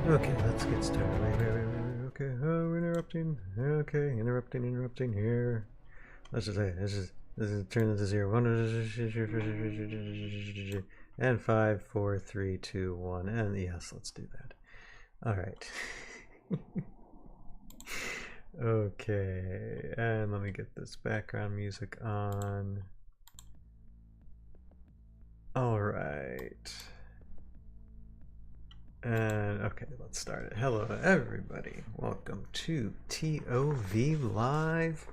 Okay, let's get started. Wait. Okay, oh, we're interrupting. Okay, interrupting here. Let's just say this is turn this to 0. 1 and 5, 4, 3, 2, 1, and yes, let's do that. All right. Okay, and let me get this background music on. All right. And okay, let's start it. Hello, everybody. Welcome to ToV Live.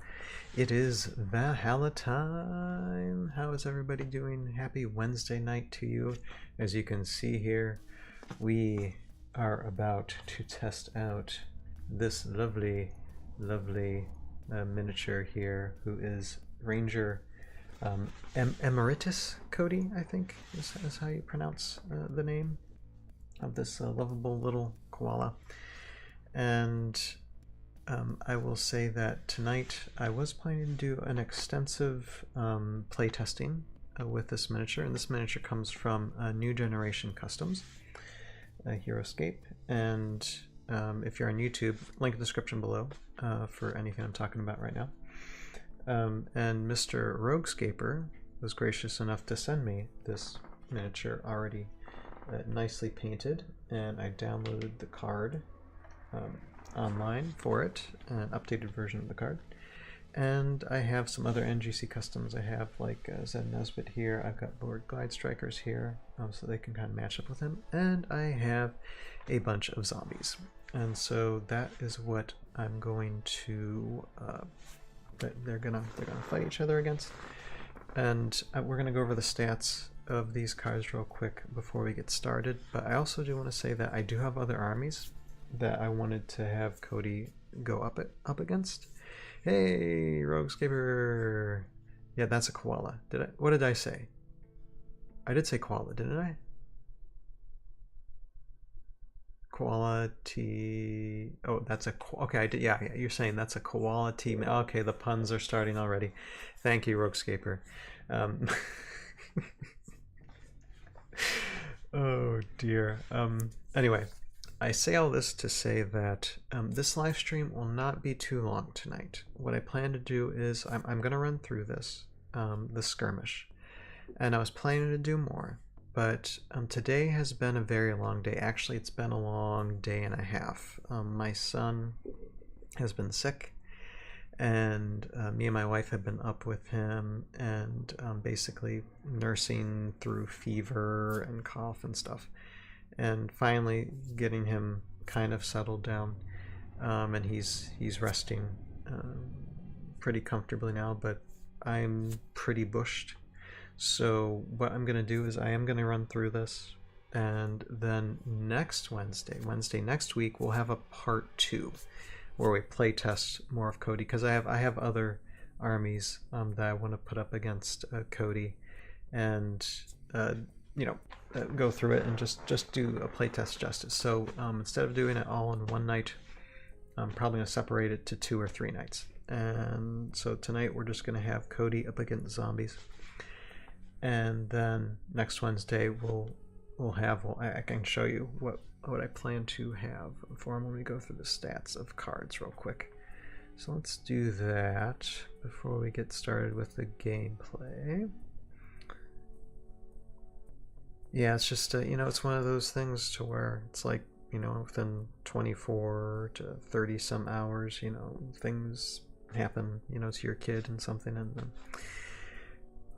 It is Valhalla time. How is everybody doing? Happy Wednesday night to you. As you can see here, we are about to test out this lovely miniature here, who is Ranger Emeritus Kody, I think is how you pronounce the name of this lovable little koala. And I will say that tonight I was planning to do an extensive play testing with this miniature, and this miniature comes from New Generation Customs, Heroscape. And if you're on YouTube, link in the description below for anything I'm talking about right now. And Mr. Roguescaper was gracious enough to send me this miniature already nicely painted, and I downloaded the card online for it, an updated version of the card. And I have some other NGC customs. I have like Zen Nesbit here. I've got Lord Glide Strikers here, so they can kind of match up with him. And I have a bunch of zombies. And so that is what I'm going to they're gonna fight each other against. And we're gonna go over the stats of these cards real quick before we get started. But I also do want to say that I do have other armies that I wanted to have Kody go up against. Hey, Roguescaper! Yeah, that's a koala. What did I say? I did say koala, didn't I? Koala T. Oh, that's a. Okay, I did. Yeah, you're saying that's a koala T. Okay, the puns are starting already. Thank you, Roguescaper. Oh dear. Anyway, I say all this to say that this live stream will not be too long tonight. What I plan to do is I'm going to run through this, the skirmish, and I was planning to do more, but today has been a very long day. Actually, it's been a long day and a half. My son has been sick, and me and my wife have been up with him and basically nursing through fever and cough and stuff, and finally getting him kind of settled down, and he's resting pretty comfortably now, but I'm pretty bushed. So what I'm gonna do is I am gonna run through this, and then next Wednesday next week, we'll have a part 2 where we play test more of Kody, because I have other armies that I want to put up against Kody, and go through it and just do a playtest justice. So instead of doing it all in one night, I'm probably going to separate it to 2 or 3 nights. And so tonight we're just going to have Kody up against zombies, and then next Wednesday I can show you what I plan to have for him when we go through the stats of cards real quick. So let's do that before we get started with the gameplay. Yeah, it's just it's one of those things to where it's like, within 24 to 30 some hours, things happen, to your kid and something, and then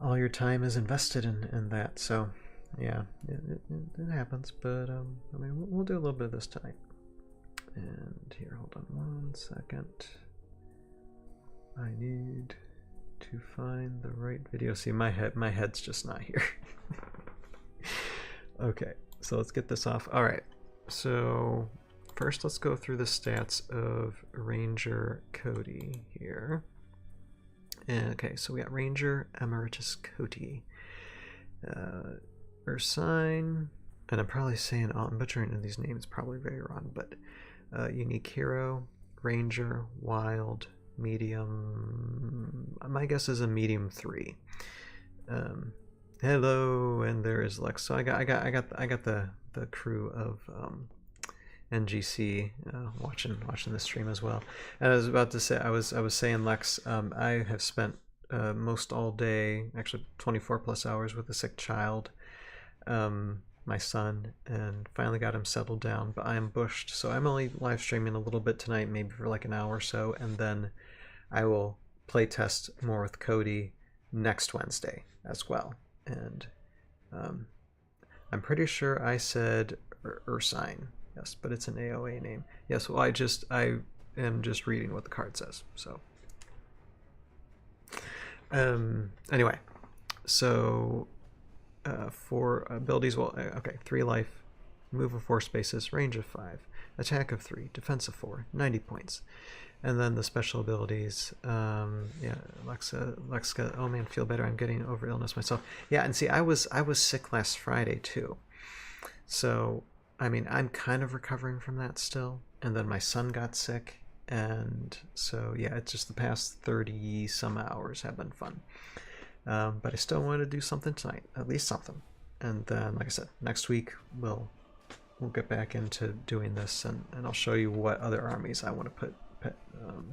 all your time is invested in that. So yeah, it happens, but I mean, we'll do a little bit of this tonight. And here, hold on 1 second. I need to find the right video. See, my head's just not here. Okay, so let's get this off. All right, so first let's go through the stats of Ranger Kody here. And okay, so we got Ranger Emeritus Kody. Ursine, and I'm probably saying, I'm butchering these names probably very wrong, but unique hero, ranger, wild, medium. My guess is a medium 3. Hello, and there is Lex. So I got the crew of NGC watching this stream as well. And I was about to say, I was saying, Lex, I have spent most all day, actually 24 plus hours with a sick child, my son, and finally got him settled down. But I am bushed, so I'm only live streaming a little bit tonight, maybe for like an hour or so, and then I will play test more with Kody next Wednesday as well. And I'm pretty sure I said Ursine. Yes, but it's an AOA name. Yes, well, I am just reading what the card says. So, anyway, so for abilities, well, okay, 3 life, move of 4 spaces, range of 5, attack of 3, defense of 4, 90 points. And then the special abilities, yeah, Lexa, oh man, feel better. I'm getting over illness myself. Yeah, and see, I was sick last Friday too. So, I mean, I'm kind of recovering from that still. And then my son got sick. And so, yeah, it's just the past 30 some hours have been fun. But I still want to do something tonight, at least something. And then, like I said, next week we'll get back into doing this, and I'll show you what other armies I want to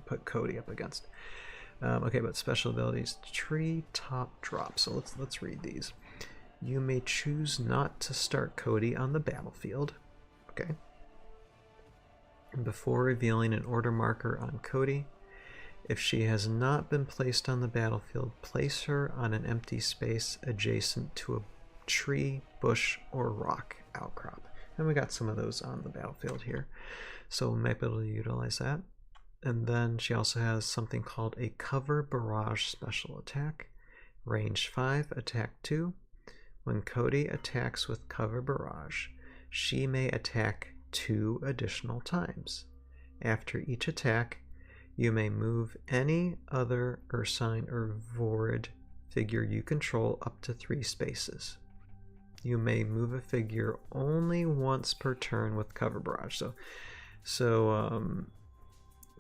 put Kody up against. Okay, but special abilities, tree top drop. So let's read these. You may choose not to start Kody on the battlefield. Okay. Before revealing an order marker on Kody, if she has not been placed on the battlefield, place her on an empty space adjacent to a tree, bush, or rock outcrop. And we got some of those on the battlefield here, so we might be able to utilize that. And then she also has something called a cover barrage special attack, range 5, attack 2. When Kody attacks with cover barrage, she may attack 2 additional times. After each attack, you may move any other Ursine or Vorid figure you control up to 3 spaces. You may move a figure only once per turn with cover barrage. So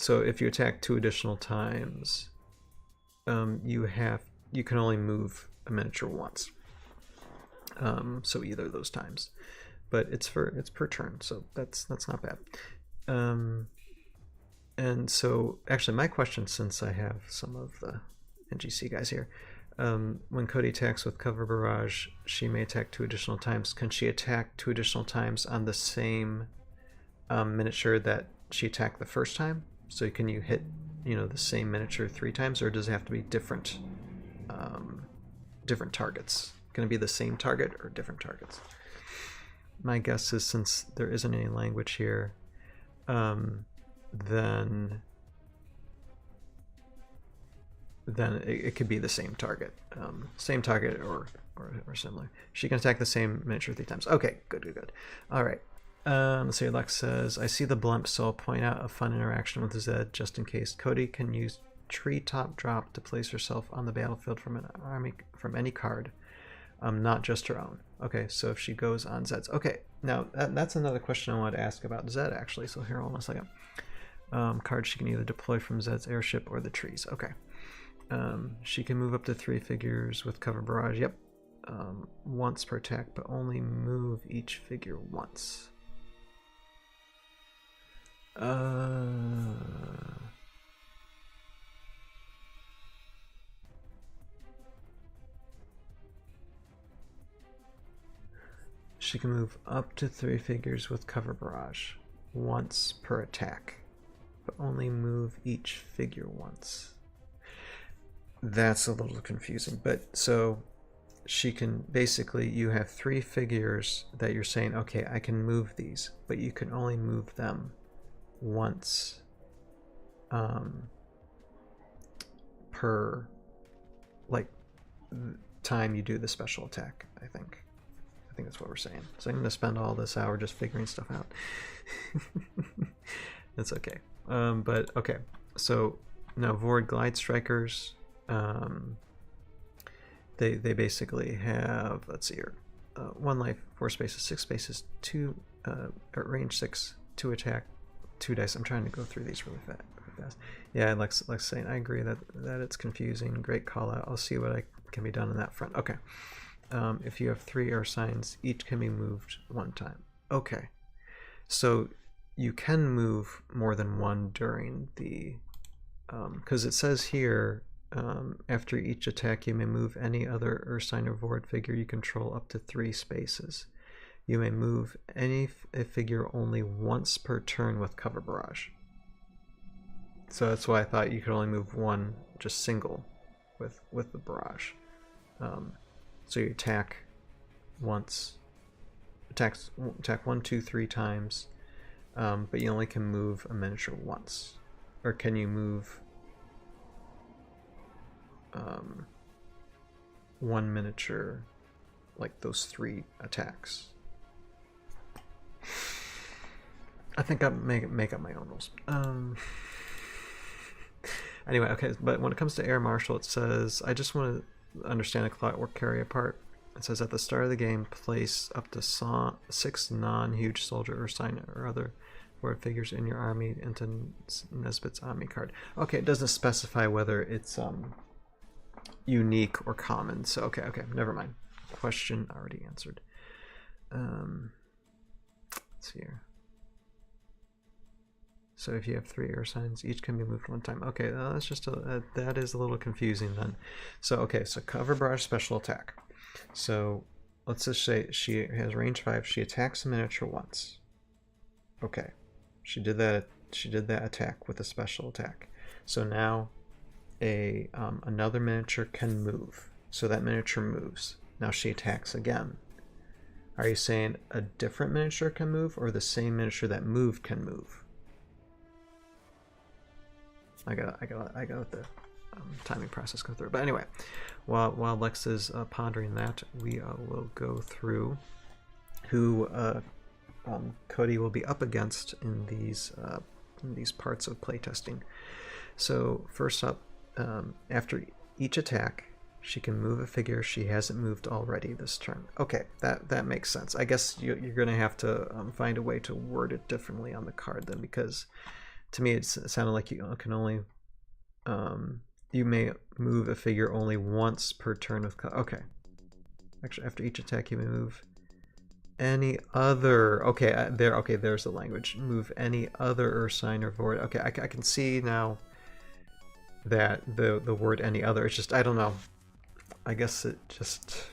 if you attack 2 additional times, you can only move a miniature once. So either of those times, but it's per turn, so that's not bad. And so actually, my question, since I have some of the NGC guys here, when Kody attacks with cover barrage, she may attack 2 additional times. Can she attack 2 additional times on the same miniature that she attacked the first time? So can you hit, the same miniature 3 times, or does it have to be different targets? Can it be the same target or different targets? My guess is, since there isn't any language here, then it could be the same target, or similar. She can attack the same miniature 3 times. Okay, good. All right. Let's see. Lex says, I see the blimp, so I'll point out a fun interaction with Zed just in case. Kody can use treetop drop to place herself on the battlefield from an army, from any card, not just her own. Okay, so if she goes on Zed's. Okay, now that's another question I wanted to ask about Zed, actually. So here, hold on a second. Cards she can either deploy from Zed's airship or the trees. Okay. She can move up to 3 figures with cover barrage. Yep. Once per attack, but only move each figure once. She can move up to 3 figures with cover barrage once per attack, but only move each figure once. That's a little confusing, but so she can basically, you have 3 figures that you're saying, okay, I can move these, but you can only move them once per time you do the special attack. I think that's what we're saying. So I'm going to spend all this hour just figuring stuff out. That's okay. But okay, so now Void Glide Strikers, they basically have, let's see here, 1 life, 4 spaces, 6 spaces, 2 range 6, 2 attack, 2 dice. I'm trying to go through these really fast. Yeah, like saying, I agree that it's confusing. Great call out. I'll see what can be done on that front. Okay. If you have 3 Ursines, each can be moved 1 time. Okay. So you can move more than one during the, because it says here, after each attack you may move any other Ursine or Void figure you control up to 3 spaces. You may move a figure only once per turn with Cover Barrage. So that's why I thought you could only move one, just single, with the barrage. So you attack once, attack 1, 2, 3 times, but you only can move a miniature once. Or can you move one miniature, like those 3 attacks? I think I'll make up my own rules. Anyway, okay, but when it comes to Air Marshal, it says, I just want to understand a Clockwork Carrier part. It says, at the start of the game, place up to 6 non-huge soldier or sign or other Void figures in your army into Nesbit's Omni card. Okay, it doesn't specify whether it's unique or common, so okay, never mind. Question already answered. Let's see here. So if you have 3 air signs, each can be moved 1 time. Okay, that's just that is a little confusing then. So okay, so Cover Barrage special attack. So let's just say she has range 5. She attacks a miniature once. Okay, she did that. She did that attack with a special attack. So now another miniature can move. So that miniature moves. Now she attacks again. Are you saying a different miniature can move, or the same miniature that moved can move? I got the timing process go through. But anyway, while Lex is pondering that, we will go through who Kody will be up against in these parts of playtesting. So first up, after each attack, she can move a figure she hasn't moved already this turn. Okay, that makes sense. I guess you're going to have to find a way to word it differently on the card then, because to me it sounded like you can only you may move a figure only once per turn of okay. Actually, after each attack you may move any other, okay, there's the language. Move any other Ursine or Void. Okay, I can see now that the word any other, it's just, I don't know. I guess it just,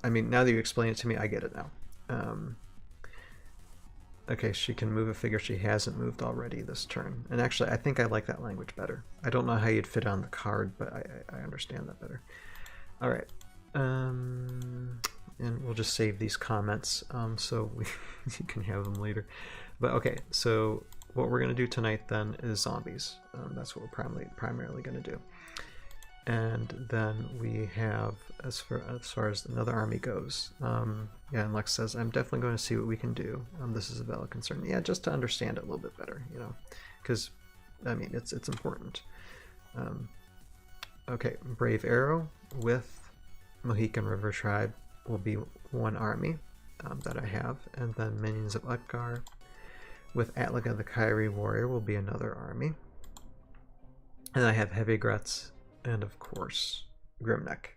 I mean, now that you explain it to me, I get it now. Okay, she can move a figure she hasn't moved already this turn. And actually, I think I like that language better. I don't know how you'd fit on the card, but I understand that better. All right. And we'll just save these comments so you can have them later. But okay, so what we're going to do tonight then is zombies. That's what we're primarily going to do. And then we have, as far as another army goes, yeah, and Lex says, I'm definitely going to see what we can do. This is a valid concern. Yeah, just to understand it a little bit better, you know, because, I mean, it's important. Okay, Brave Arrow with Mohican River Tribe will be one army that I have, and then Minions of Utgar with Atlaga the Kyrie Warrior will be another army. And I have Heavy Gruts, and of course Grimneck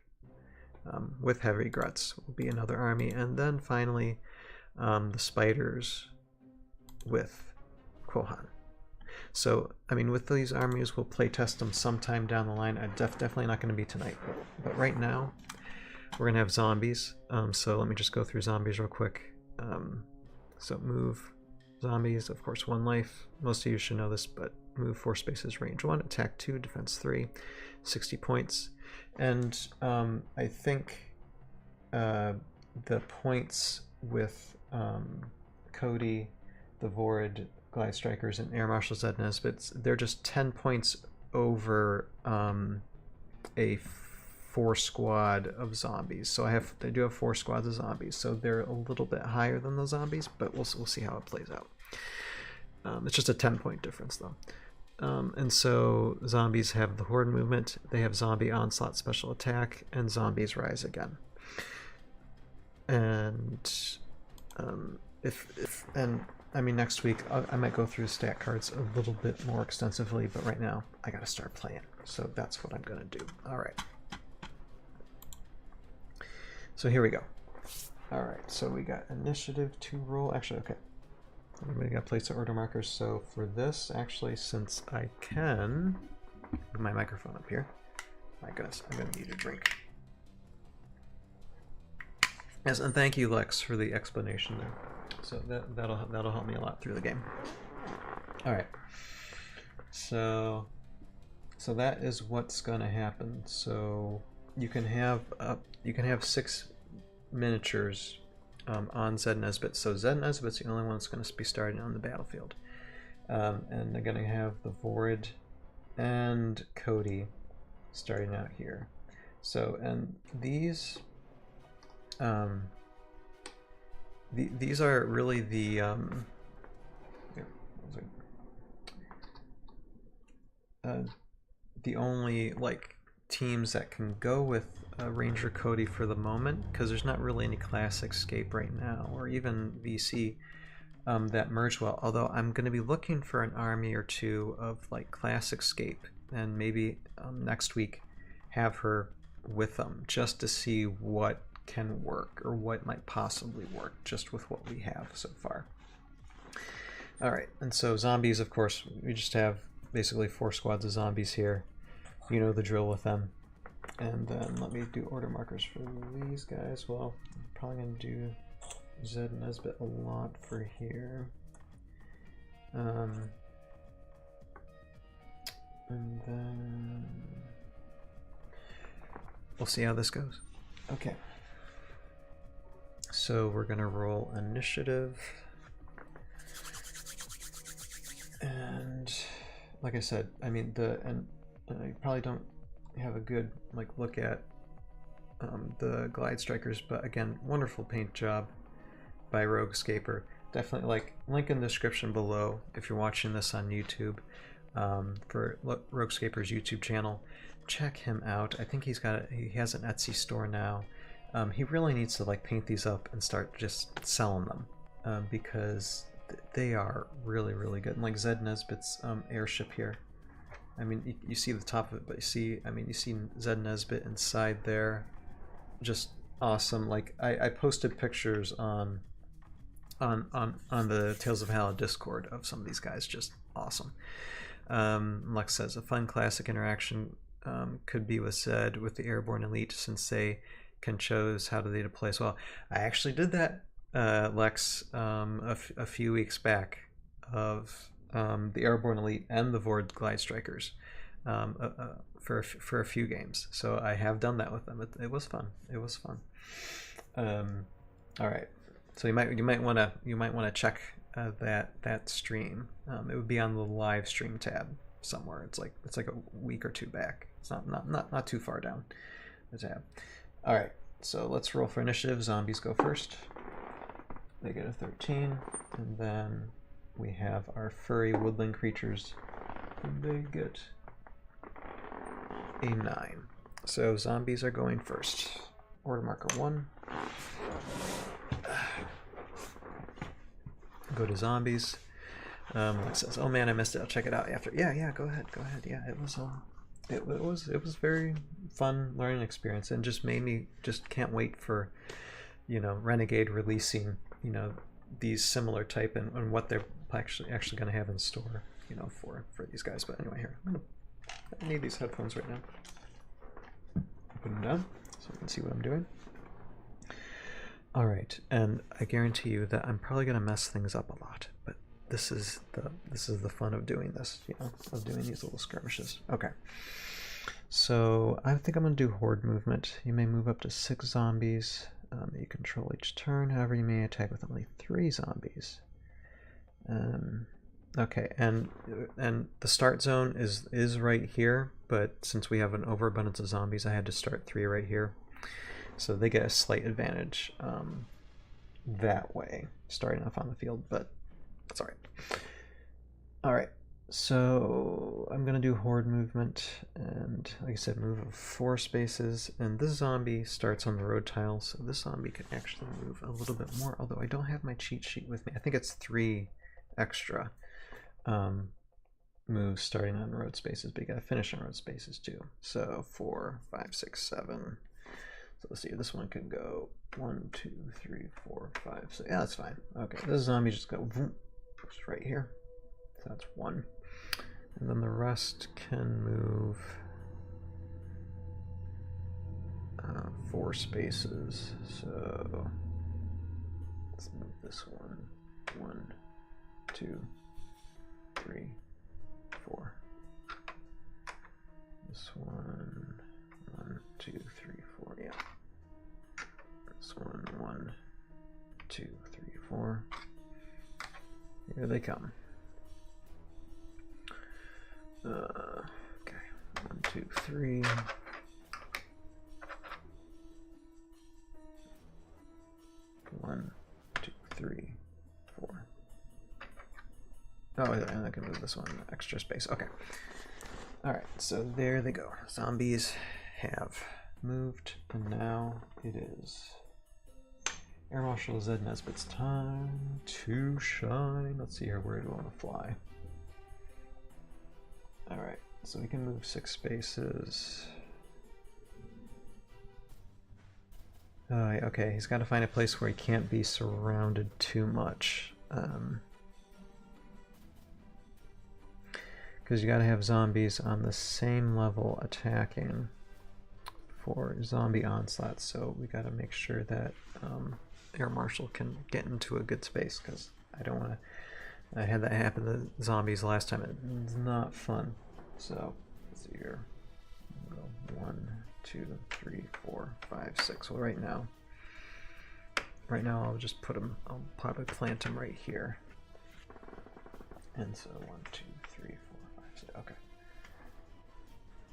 with Heavy Gruts will be another army, and then finally the Spiders with Quohan. So I mean, with these armies we'll play test them sometime down the line. Definitely not going to be tonight, but right now we're going to have zombies. So let me just go through zombies real quick. So move zombies, of course 1 life, most of you should know this, but move 4 spaces, range 1, attack 2, defense 3, 60 points. And I think the points with Kody, the Void, Glide Strikers, and Air Marshal Zed Nesbit, they're just 10 points over a 4 squad of zombies. So I do have 4 squads of zombies, so they're a little bit higher than the zombies, but we'll see how it plays out. It's just a 10-point difference though. And so zombies have the horde movement, they have zombie onslaught special attack, and zombies rise again. And I mean, next week I might go through stat cards a little bit more extensively, but right now I gotta start playing, so that's what I'm gonna do. All right. So here we go. All right, so we got initiative to roll. Actually, okay. Everybody got to place their order markers. So for this, actually, since I can move my microphone up here, my goodness, I'm gonna need a drink. Yes, and thank you, Lex, for the explanation there. So that'll help me a lot through the game. All right. So that is what's gonna happen. So you can have 6 miniatures on Zed Nesbit. So Zed Nesbit's the only one that's going to be starting on the battlefield, and they're going to have the Vorid and Kody starting out here. So, and these are really the the only like teams that can go with Ranger Kody for the moment, because there's not really any Classic Escape right now, or even VC that merge well. Although I'm going to be looking for an army or two of like Classic Escape, and maybe next week have her with them just to see what can work or what might possibly work just with what we have so far. All right, and so zombies, of course, we just have basically 4 squads of zombies here. You know the drill with them. And then let me do order markers for these guys. Well, I'm probably going to do Zed Nesbit a lot for here. And then we'll see how this goes. Okay. So we're going to roll initiative. And like I said, I mean, you probably don't have a good look at the Glide Strikers, but again, wonderful paint job by Roguescaper. Definitely link in the description below if you're watching this on YouTube for Roguescaper's YouTube channel. Check him out. I think he has an Etsy store now. He really needs to paint these up and start just selling them because they are really, really good. And like Zed Nesbit's airship here. I mean, you see the top of it, but you see Zed Nesbit inside there, just awesome. Like I posted pictures on the Tales of Hala Discord of some of these guys, just awesome. Lex says a fun classic interaction could be with Zed with the Airborne Elite, since they can choose how they play as well. I actually did that, Lex, a few weeks back of the Airborne Elite and the Vord Glide Strikers for a few games. So I have done that with them. It was fun. It was fun. All right. So you might want to check that stream. It would be on the live stream tab somewhere. It's like a week or two back. It's not too far down the tab. All right. So let's roll for initiative. Zombies go first. They get a 13, and then we have our furry woodland creatures, and they get a 9. So zombies are going first. Order marker 1. Go to zombies. It says, "Oh man, I missed it. I'll check it out after." Yeah. Go ahead. Yeah, it was very fun learning experience, and just made me can't wait for Renegade releasing these similar type and what they're actually going to have in store for these guys. But anyway, here I need these headphones right now. Put them down so you can see what I'm doing. All right, and I guarantee you that I'm probably going to mess things up a lot, but this is the fun of doing this, of doing these little skirmishes. Okay, so I think I'm going to do horde movement. You may move up to 6 zombies that you control each turn. However, you may attack with only 3 zombies. Okay, and the start zone is right here, but since we have an overabundance of zombies, I had to start 3 right here. So they get a slight advantage that way, starting off on the field, but that's all right. All right, so I'm going to do horde movement, and like I said, move 4 spaces, and this zombie starts on the road tile, so this zombie can actually move a little bit more, although I don't have my cheat sheet with me. I think it's 3 extra moves starting on road spaces, but you got to finish on road spaces too. So 4, 5, 6, 7. So let's see, this one can go 1, 2, 3, 4, 5. So yeah, that's fine. Okay, this zombie just go vroom, just right here. So that's 1. And then the rest can move 4 spaces. So let's move this one. 1, 2, 3, 4. This one. 1, 2, 3, 4. Yeah. This one. 1, 2, 3, 4. Here they come. Okay. 1, 2, 3. One, 2, 3, 4. Oh, and I can move this one extra space. Okay. Alright, so there they go. Zombies have moved, and now it is Air Marshal Zed Nesbitt's time to shine. Let's see here, where do I want to fly? Alright, so we can move 6 spaces. Okay, he's got to find a place where he can't be surrounded too much. Because you got to have zombies on the same level attacking for zombie onslaught, so we got to make sure that Air Marshal can get into a good space, because I don't want to... I had that happen to zombies last time. It's not fun. So, let's see here. We'll go 1, 2, 3, 4, 5, 6. Well, right now I'll just put him, I'll probably plant him right here. And so 1, 2, 3, 4, 5, 6. Okay.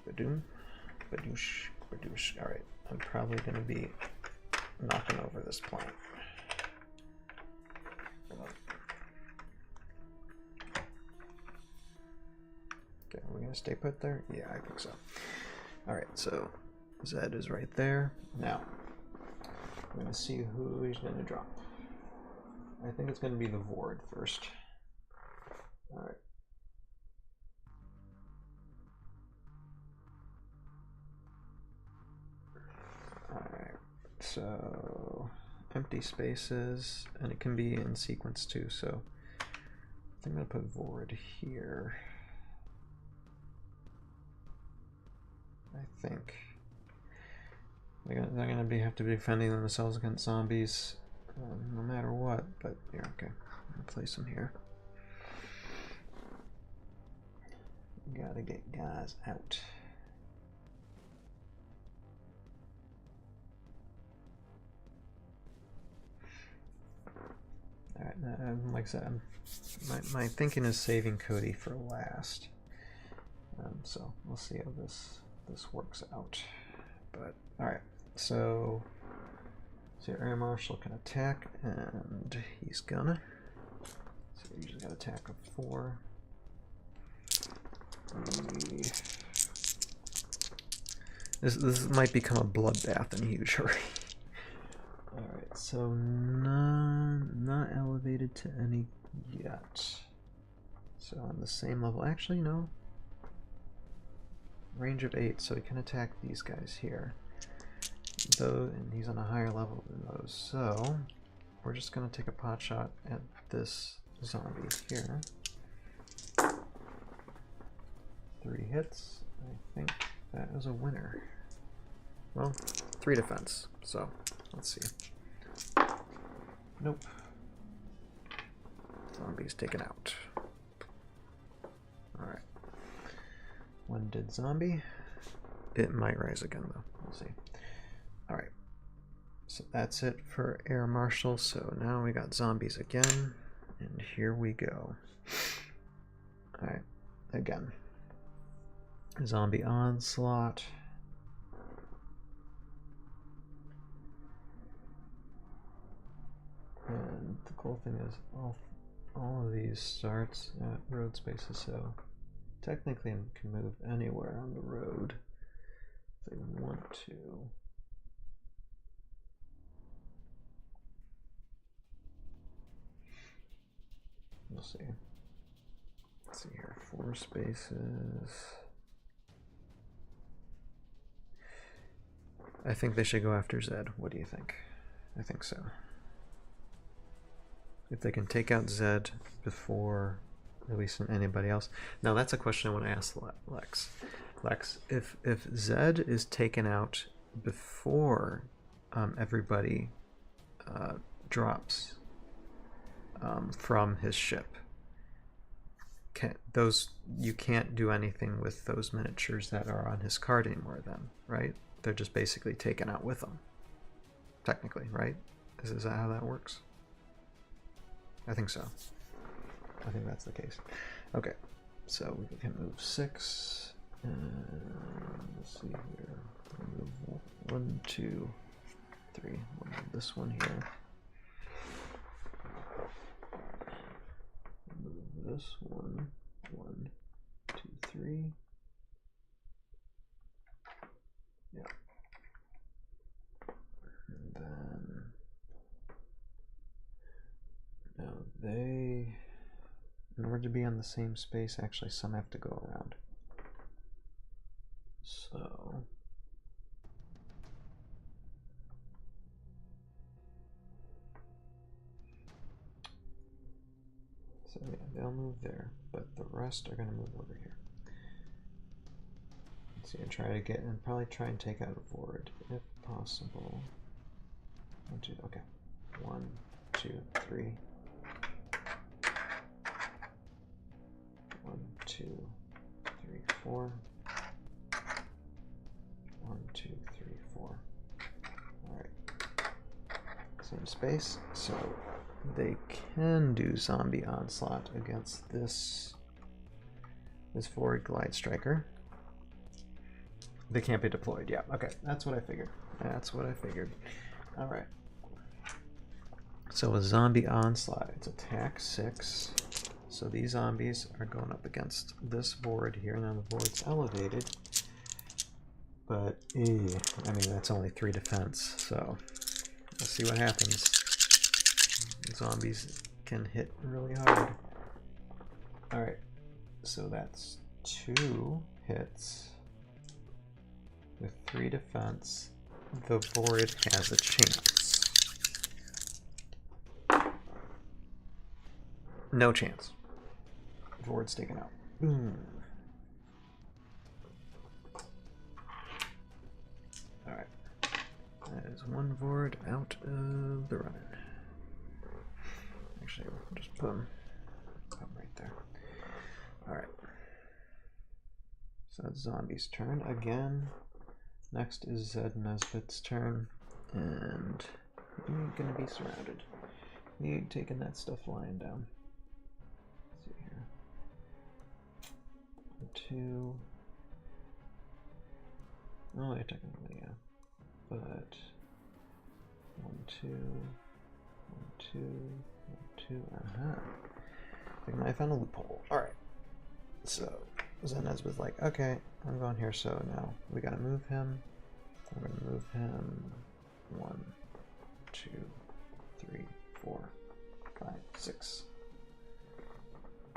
Badoom, badoosh, badoosh. Alright, I'm probably going to be knocking over this plant. Okay, are we going to stay put there? Yeah, I think so. Alright, so Zed is right there. Now, we're going to see who he's going to drop. I think it's going to be the Vord first. Alright. Alright, so empty spaces, and it can be in sequence too, so I think I'm going to put Vord here. I think they're gonna have to be defending themselves against zombies, no matter what. But yeah, okay, I'll place them here. Gotta get guys out. All right, like I said, my thinking is saving Kody for last. So we'll see how this works out. But alright, so Air Marshal can attack, and he's gonna. So we usually got attack of 4. This might become a bloodbath in huge hurry. Alright, so not elevated to any yet. So on the same level. Actually, no. Range of 8, so he can attack these guys here. Though, and he's on a higher level than those. So we're just gonna take a pot shot at this zombie here. 3 hits. I think that is a winner. Well, 3 defense. So let's see. Nope. Zombie's taken out. Alright. One dead zombie. It might rise again though. We'll see. Alright. So that's it for Air Marshal. So now we got zombies again. And here we go. Alright. Again. Zombie onslaught. And the cool thing is all of these starts at road spaces, so technically I can move anywhere on the road if they want to. We'll see. Let's see here, 4 spaces. I think they should go after Zed. What do you think? I think so. if they can take out Zed before releasing anybody else. Now that's a question I want to ask Lex. Lex, if Zed is taken out before everybody drops from his ship, you can't do anything with those miniatures that are on his card anymore then, right? They're just basically taken out with him, technically, right? Is that how that works? I think so. I think that's the case. Okay, so we can move 6, and let's see here. Move 1, 2, 3. We'll move this one here. Move this one. 1, 2, 3. Yeah. And then now they, in order to be on the same space, actually some have to go around. So yeah, they'll move there, but the rest are going to move over here. Let's see, and try to get, and probably try and take out a Vord if possible. 1, 2, okay. 1, 2, 3. 1, 2, 3, 4. 1, 2, 3, 4. Alright. Same space, so they can do zombie onslaught against this forward glide striker. They can't be deployed. Yeah, okay, that's what I figured. That's what I figured. All right. So a zombie onslaught, it's attack 6. So these zombies are going up against this board here. Now the board's elevated, but I mean that's only 3 defense. So we'll see what happens. Zombies can hit really hard. All right, so that's 2 hits with 3 defense. The board has a chance. No chance. Board's taken out. Boom. All right, that is 1 board out of the running. Actually, we'll just put them right there. All right. So that's Zombie's turn again. Next is Zed Nesbitt's turn, and you're gonna be surrounded. You're taking that stuff lying down. Let's see here. 2. Oh, yeah, technically, yeah. But 1, 2, 1, 2, 1, 2. I think I found a loophole. All right. So Zenez was like, okay, I'm going here. So now we gotta move him. I'm gonna move him 1, 2, 3, 4, 5, 6.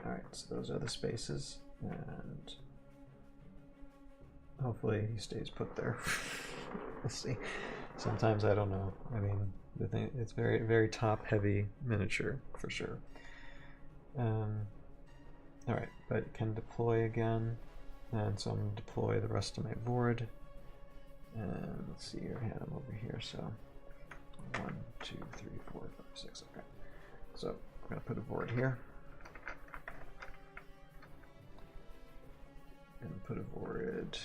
All right. So those are the spaces, and hopefully he stays put there. We'll see. Sometimes I don't know. I mean, the thing, it's very, very top heavy miniature for sure. All right, but it can deploy again, and so I'm going to deploy the rest of my board. And let's see here, I had him over here. So 1, 2, 3, 4, 5, 6. Okay, so I'm going to put a board here, and put a board.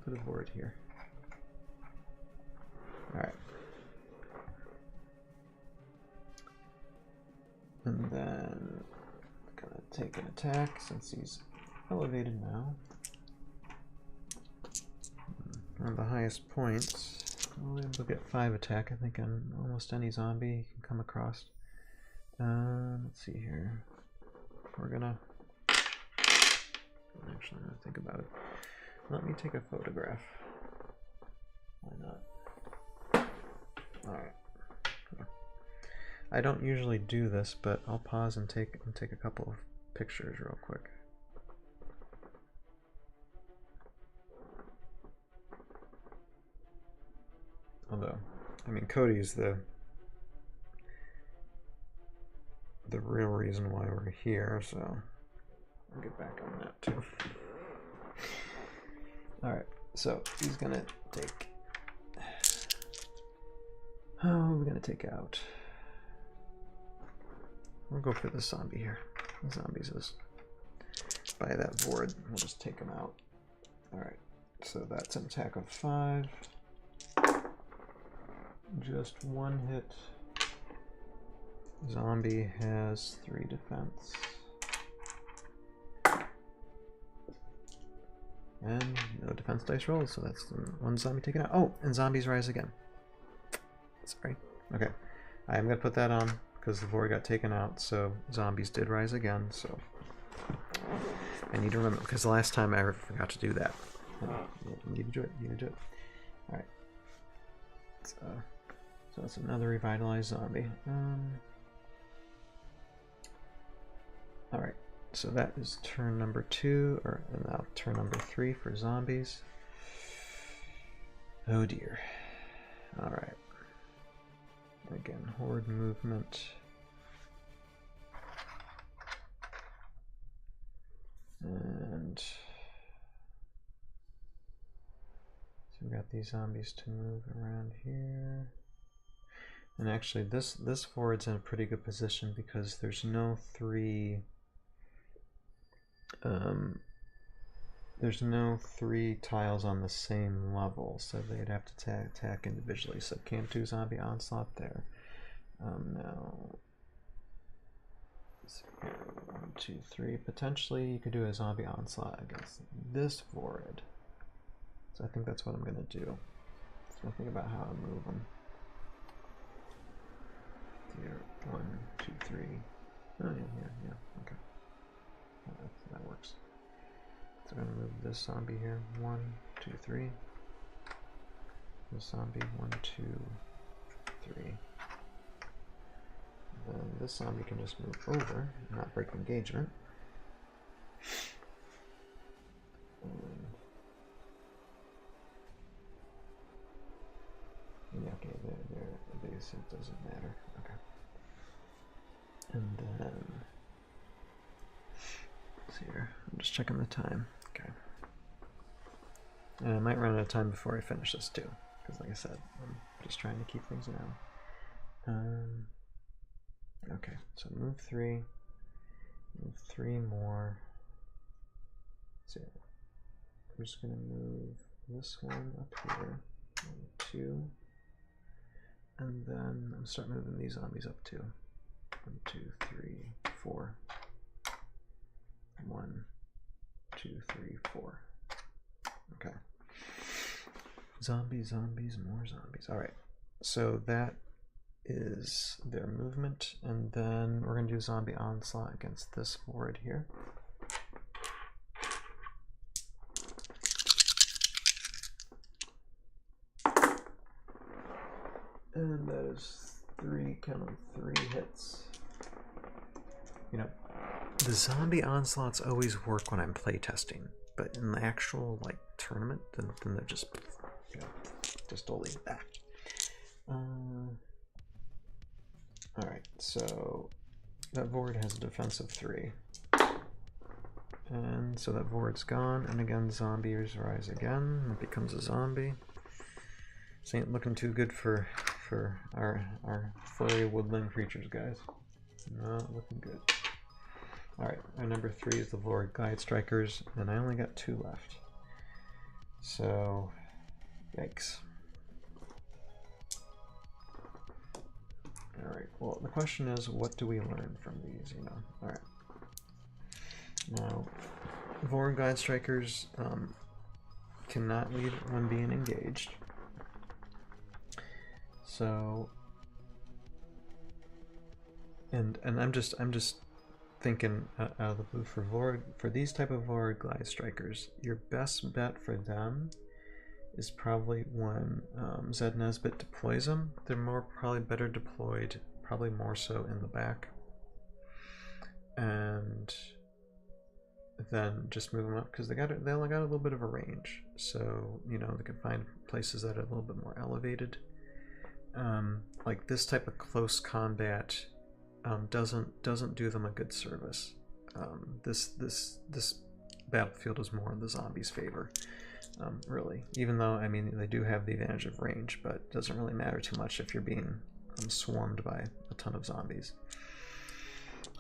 Put a board here. All right. And then I'm gonna take an attack since he's elevated now. On the highest points, we'll be able to get 5 attack, I think, on almost any zombie you can come across. Let's see here. We're gonna actually think about it. Let me take a photograph. Why not? Alright. I don't usually do this, but I'll pause and take a couple of pictures real quick. Although, I mean, Kody's the the real reason why we're here, so I'll get back on that too. Alright, so he's gonna take... Oh, we're gonna take out... We'll go for the zombie here. The zombies is by that board. We'll just take them out. Alright, so that's an attack of 5. Just 1 hit. Zombie has 3 defense. And no defense dice rolls, so that's 1 zombie taken out. Oh, and zombies rise again. Sorry. Okay. I am going to put that on because the Vord got taken out, so zombies did rise again, so I need to remember, because the last time I forgot to do that. You need to do it, you need to do it. Alright. So that's another revitalized zombie. Alright, so that is turn number 2, or now turn number 3 for zombies. Oh dear. Alright. Again, horde movement. And so we got these zombies to move around here. And actually this forward's in a pretty good position because there's no 3 tiles on the same level, so they'd have to attack individually. So can't do zombie onslaught there. Now 1, 2, 3. Potentially you could do a zombie onslaught against this Vorid. So I think that's what I'm gonna do. So think about how I move them. Here, 1, 2, 3. Oh yeah, okay. That works. So I'm gonna move this zombie here. 1, 2, 3. This zombie, 1, 2, 3. Then this zombie can just move over, not break engagement. Yeah, okay, it doesn't matter. Okay. And then, let's see here. I'm just checking the time. Okay. And I might run out of time before I finish this too, because like I said, I'm just trying to keep things down. Okay, so move 3 more. So I'm just gonna move this one up here, 1, 2, and then I'm start moving these zombies up too. 1, 2, 3, 4. 1, 2, 3, 4. Okay. Zombies, more zombies. All right. So that is their movement, and then we're going to do zombie onslaught against this Vorid here. And that is 3 hits. You know, the zombie onslaughts always work when I'm playtesting, but in the actual like tournament, then they're just, you know, just totally that. Alright, so that Vorid has a defense of 3. And so that Vorid's gone, and again zombies rise again. It becomes a zombie. This ain't looking too good for our furry woodland creatures, guys. Not looking good. Alright, our number 3 is the Vorid Glide Strikers, and I only got 2 left. So, yikes. Alright, well, the question is, what do we learn from these, you know? Alright. Now, Vorid Glide Strikers cannot lead when being engaged. So, and I'm just thinking out of the blue for these type of Vorid Glide Strikers, your best bet for them is probably when Zed Nesbit deploys them. They're probably better deployed, probably more so in the back, and then just move them up because they only got a little bit of a range. So you know they can find places that are a little bit more elevated. Like this type of close combat doesn't do them a good service. This battlefield is more in the zombies' favor, really. Even though, I mean, they do have the advantage of range, but it doesn't really matter too much if you're being swarmed by a ton of zombies.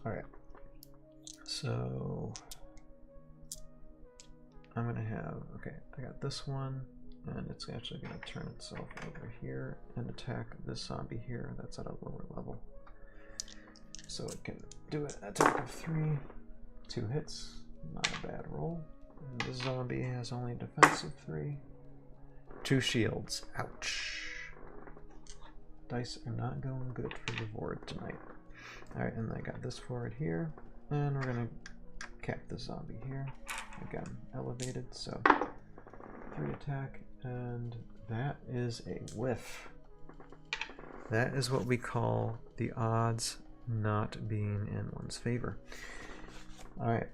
All right, so I'm gonna have, okay, I got this one, and it's actually gonna turn itself over here and attack this zombie here that's at a lower level. So it can do an attack of 3, 2 hits, not a bad roll. And this zombie has only defense of 3, 2 shields. Ouch. Dice are not going good for the board tonight. Alright, and I got this forward here, and we're gonna cap the zombie here. Again, elevated, so 3 attack, and that is a whiff. That is what we call the odds not being in one's favor. Alright,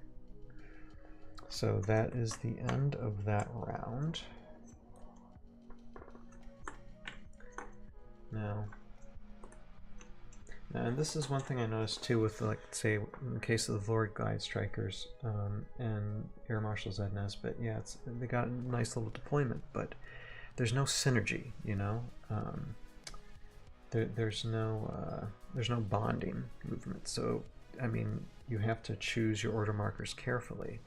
so that is the end of that round. Now, and this is one thing I noticed too with, like, say, in the case of the Lord Guide Strikers and Air Marshal Zed Nesbitt, yeah, they got a nice little deployment, but there's no synergy, you know? There's no bonding movement, so, I mean, you have to choose your order markers carefully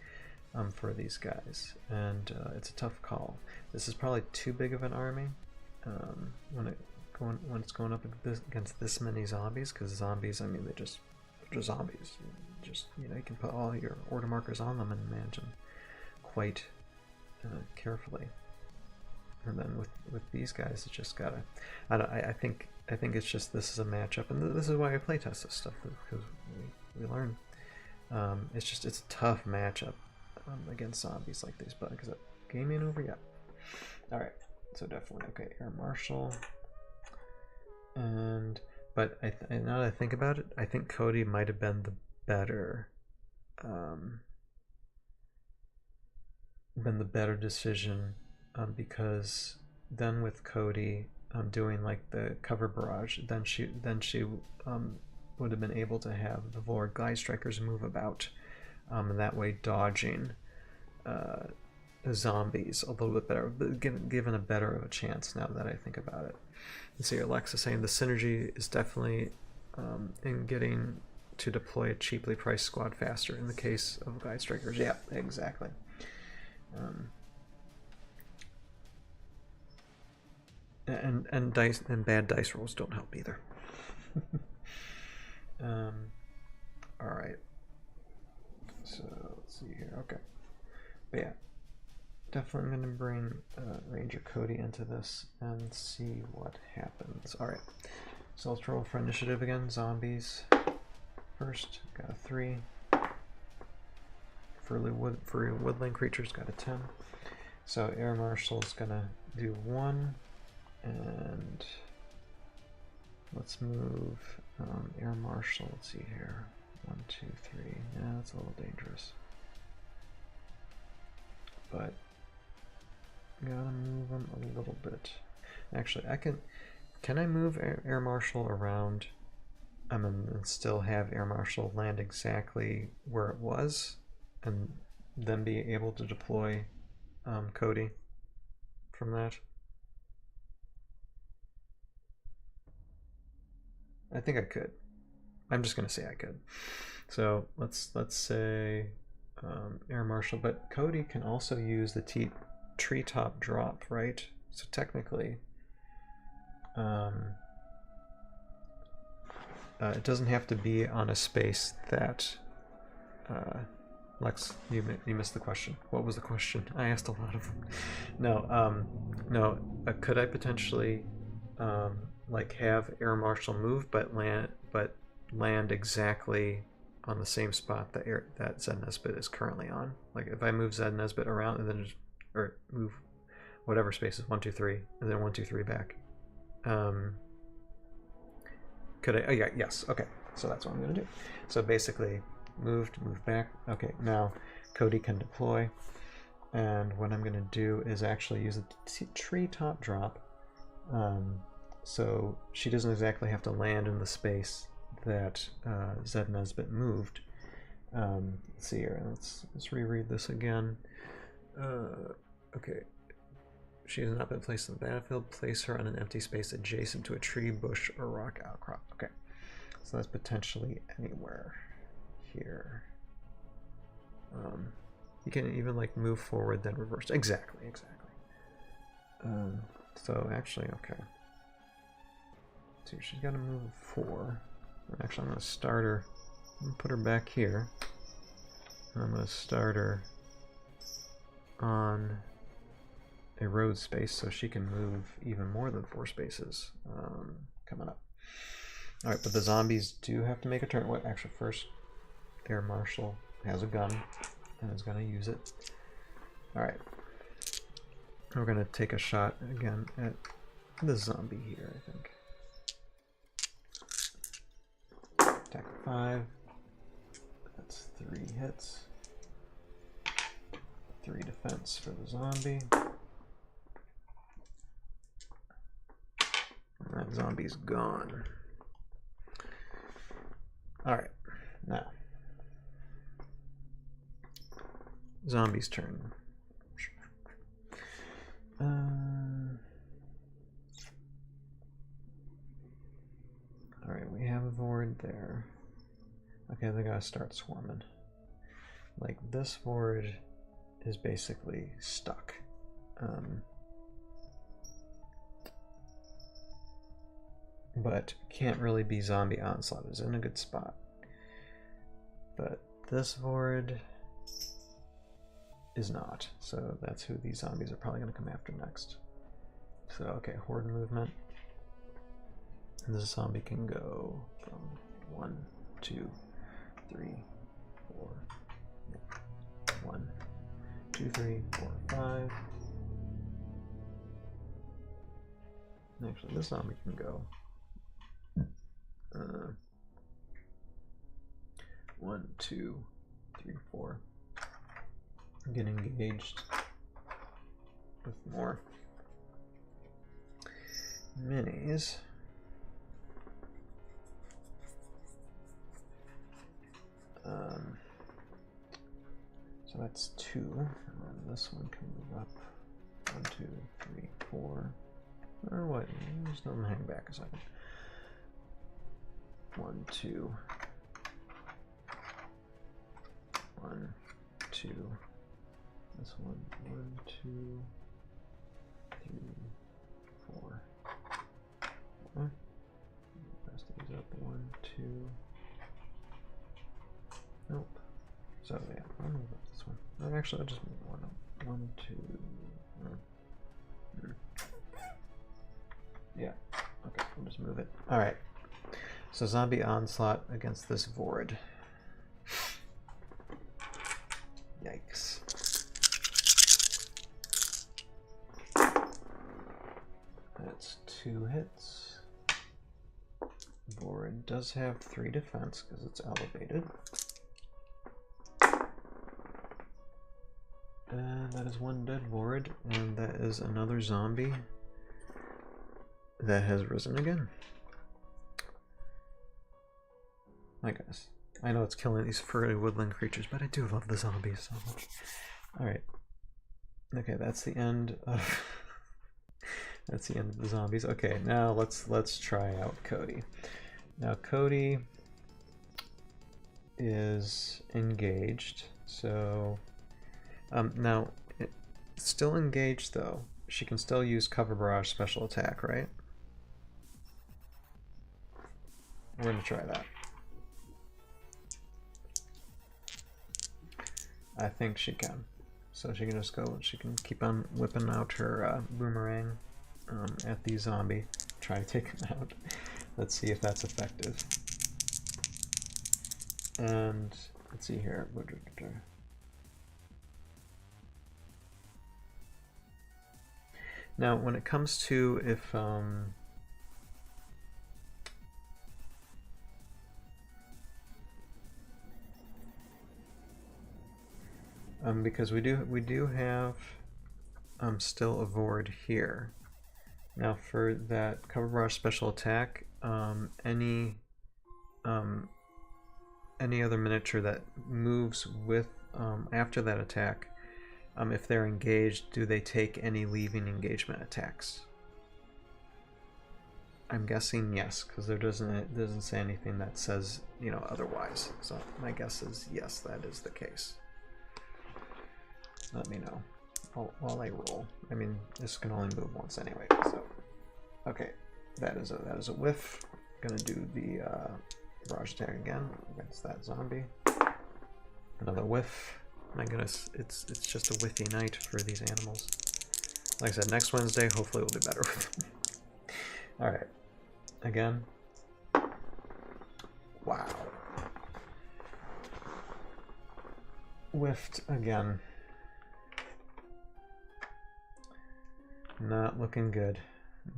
for these guys, and it's a tough call. This is probably too big of an army when it's going up against this many zombies, because zombies, I mean, they're just zombies. Just, you know, you can put all your order markers on them and manage them quite carefully. And then with these guys, it's just gotta. I think it's just, this is a matchup, and this is why I playtest this stuff, because we learn. It's a tough matchup against zombies like these, but because that game ain't over yet. All right, so definitely okay. Air Marshal. But now that I think about it, I think Kody might have been the better decision, because then with Kody doing like the cover barrage, then she would have been able to have the Lord Guide Strikers move about, and that way dodging zombies a little bit better, given a better of a chance now that I think about it. You see Alexa saying the synergy is definitely in getting to deploy a cheaply priced squad faster in the case of Guide Strikers. Yeah, exactly. And dice and bad dice rolls don't help either. All right. So let's see here. Okay, but yeah, definitely I'm gonna bring Ranger Kody into this and see what happens. All right, so let's roll for initiative again. Zombies first. Got a 3. For woodland creatures, got a 10. So Air Marshal's gonna do 1, and let's move Air Marshal. Let's see here. 1, 2, 3. Yeah, that's a little dangerous, but gotta move them a little bit. Actually, can I move Air Marshal around and still have Air Marshal land exactly where it was, and then be able to deploy Kody from that? I think I could. I'm just gonna say I could. So let's say Air Marshal, but Kody can also use the treetop drop, right? So technically, it doesn't have to be on a space that. Lex, you missed the question. What was the question? I asked a lot of them. No, could I potentially like have Air Marshal move, but land exactly on the same spot that Zed Nesbitt is currently on? Like if I move Zed Nesbitt around and then or move whatever spaces 1, 2, 3, and then 1, 2, 3 back. Could I? Oh yeah, yes. Okay, so that's what I'm gonna do. So basically, move back. Okay, now Kody can deploy, and what I'm gonna do is actually use a treetop drop, so she doesn't exactly have to land in the space that Zed Nesbit moved. Let's see here. Let's reread this again. Okay. She has not been placed in the battlefield. Place her on an empty space adjacent to a tree, bush, or rock outcrop. Okay. So that's potentially anywhere here. You can even like move forward then reverse. Exactly. So actually, okay. So she's got to move 4. Actually, I'm going to start her. I'm going to put her back here. And I'm going to start her on a road space so she can move even more than 4 spaces coming up. Alright, but the zombies do have to make a turn. What? Actually, first, Air Marshal has a gun and is going to use it. Alright. We're going to take a shot again at the zombie here, I think. Attack 5. That's 3 hits. 3 defense for the zombie. That zombie's gone. Alright, now. Zombie's turn. Alright, we have a Vord there. Okay, they gotta start swarming. Like, this Vord is basically stuck. But can't really be zombie onslaught. It's in a good spot. But this Vord is not. So that's who these zombies are probably going to come after next. So, okay, horde movement. And this zombie can go from 1, 2, 3, 4. 1, 2, 3, 4, 5. Actually, this zombie can go 1, 2, 3, 4. Get engaged with more minis. So that's 2, and then this one can move up 1, 2, 3, 4. Or what? Just let them hang back a second. 1, 2, 1, 2. This one, 1, 2, 3, 4. The rest of these up. 1, 2. Nope. So yeah, I'll move up this one. No, actually, I'll just move one up. 1, 2. Yeah. Okay, I'll just move it. All right. So zombie onslaught against this Vord. Yikes. That's 2 hits. Vord does have 3 defense because it's elevated. And that is 1 dead Vord, and that is another zombie that has risen again. I guess. I know it's killing these furry woodland creatures, but I do love the zombies so much. Alright. Okay, that's the end of that's the end of the zombies. Okay, now let's try out Kody. Now Kody is engaged, so now it's still engaged though. She can still use cover barrage special attack, right? We're gonna try that. I think she can. So she can just go, she can keep on whipping out her boomerang at the zombie. Try to take him out. Let's see if that's effective. And let's see here. Now, when it comes to if because we do have still a Vord here. Now for that cover barrage special attack, any any other miniature that moves with after that attack, if they're engaged, do they take any leaving engagement attacks? I'm guessing yes, because it doesn't say anything that says, you know, otherwise. So my guess is yes, that is the case. Let me know while I roll. I mean, this can only move once anyway. So okay, that is a whiff. I'm gonna do the barrage attack again against that zombie. Another whiff. My goodness, it's just a whiffy night for these animals. Like I said, next Wednesday, hopefully we'll do better with them. All right, again. Wow. Whiffed again. Not looking good.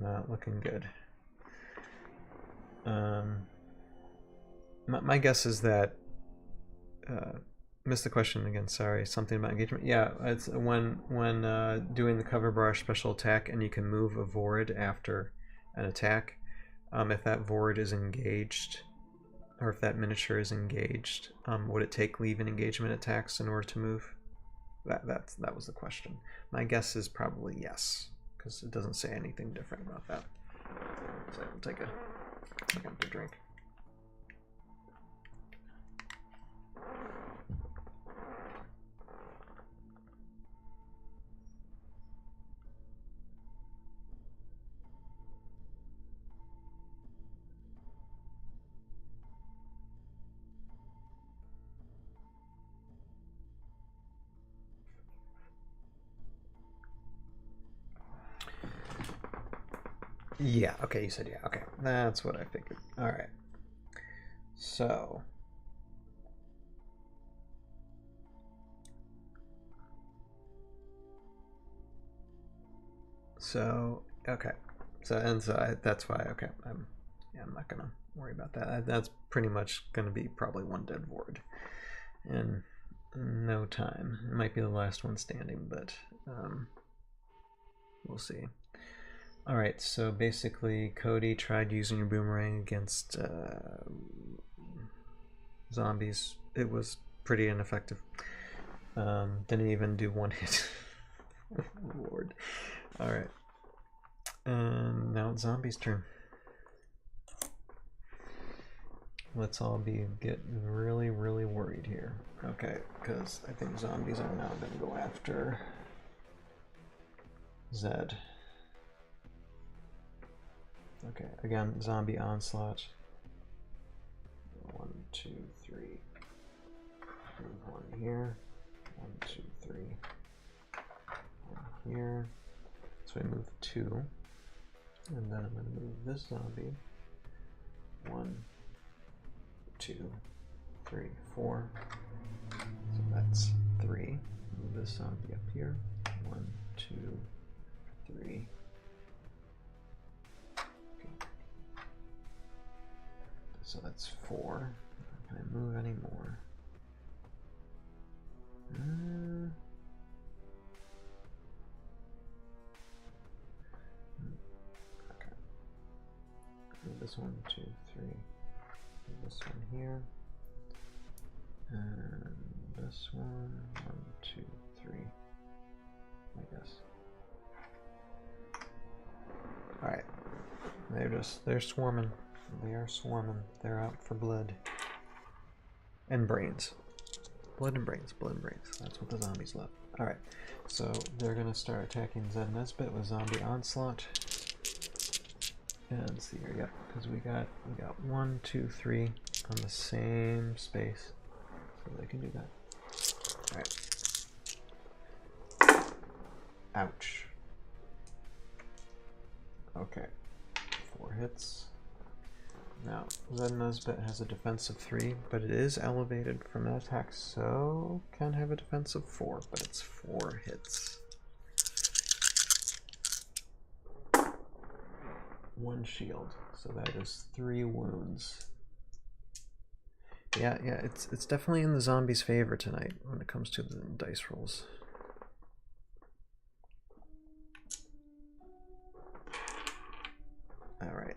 Not looking good. My guess is that missed the question again, sorry. Something about engagement. Yeah, it's when doing the cover barrage special attack and you can move a Vord after an attack. If that Vord is engaged, or if that miniature is engaged, would it take leave and engagement attacks in order to move? That was the question. My guess is probably yes, because it doesn't say anything different about that. So I'll take a second to drink. Yeah, okay, you said yeah. Okay, that's what I figured. All right. So okay. That's why, okay. I'm not gonna worry about that. That's pretty much gonna be probably one dead Vord in no time. It might be the last one standing, but we'll see. All right, so basically Kody tried using your boomerang against zombies. It was pretty ineffective. Didn't even do one hit. Lord. All right. And now it's zombies' turn. Let's all get really, really worried here. Okay, because I think zombies are now going to go after Zed. Okay, again, zombie onslaught. 1, 2, 3. Move one here. 1, 2, 3. One here. So I move 2. And then I'm going to move this zombie. 1, 2, 3, 4. So that's 3. Move this zombie up here. 1, 2, 3. So that's 4. Can I move any more? Okay. Move this 1, 2, 3. Move this one here. And this one. 1, 2, 3. I guess. Alright. They're swarming. They are swarming. They're out for blood. And brains. Blood and brains. Blood and brains. That's what the zombies love. Alright. So they're going to start attacking Zed Nesbit with zombie onslaught. And let's see here. Yep. Because we got 1, 2, 3 on the same space. So they can do that. Alright. Ouch. Okay. 4 hits. Now, Zed Nesbit has a defense of 3, but it is elevated from an attack, so can have a defense of 4, but it's 4 hits. 1 shield, so that is 3 wounds. Yeah, it's definitely in the zombies' favor tonight when it comes to the dice rolls. Alright.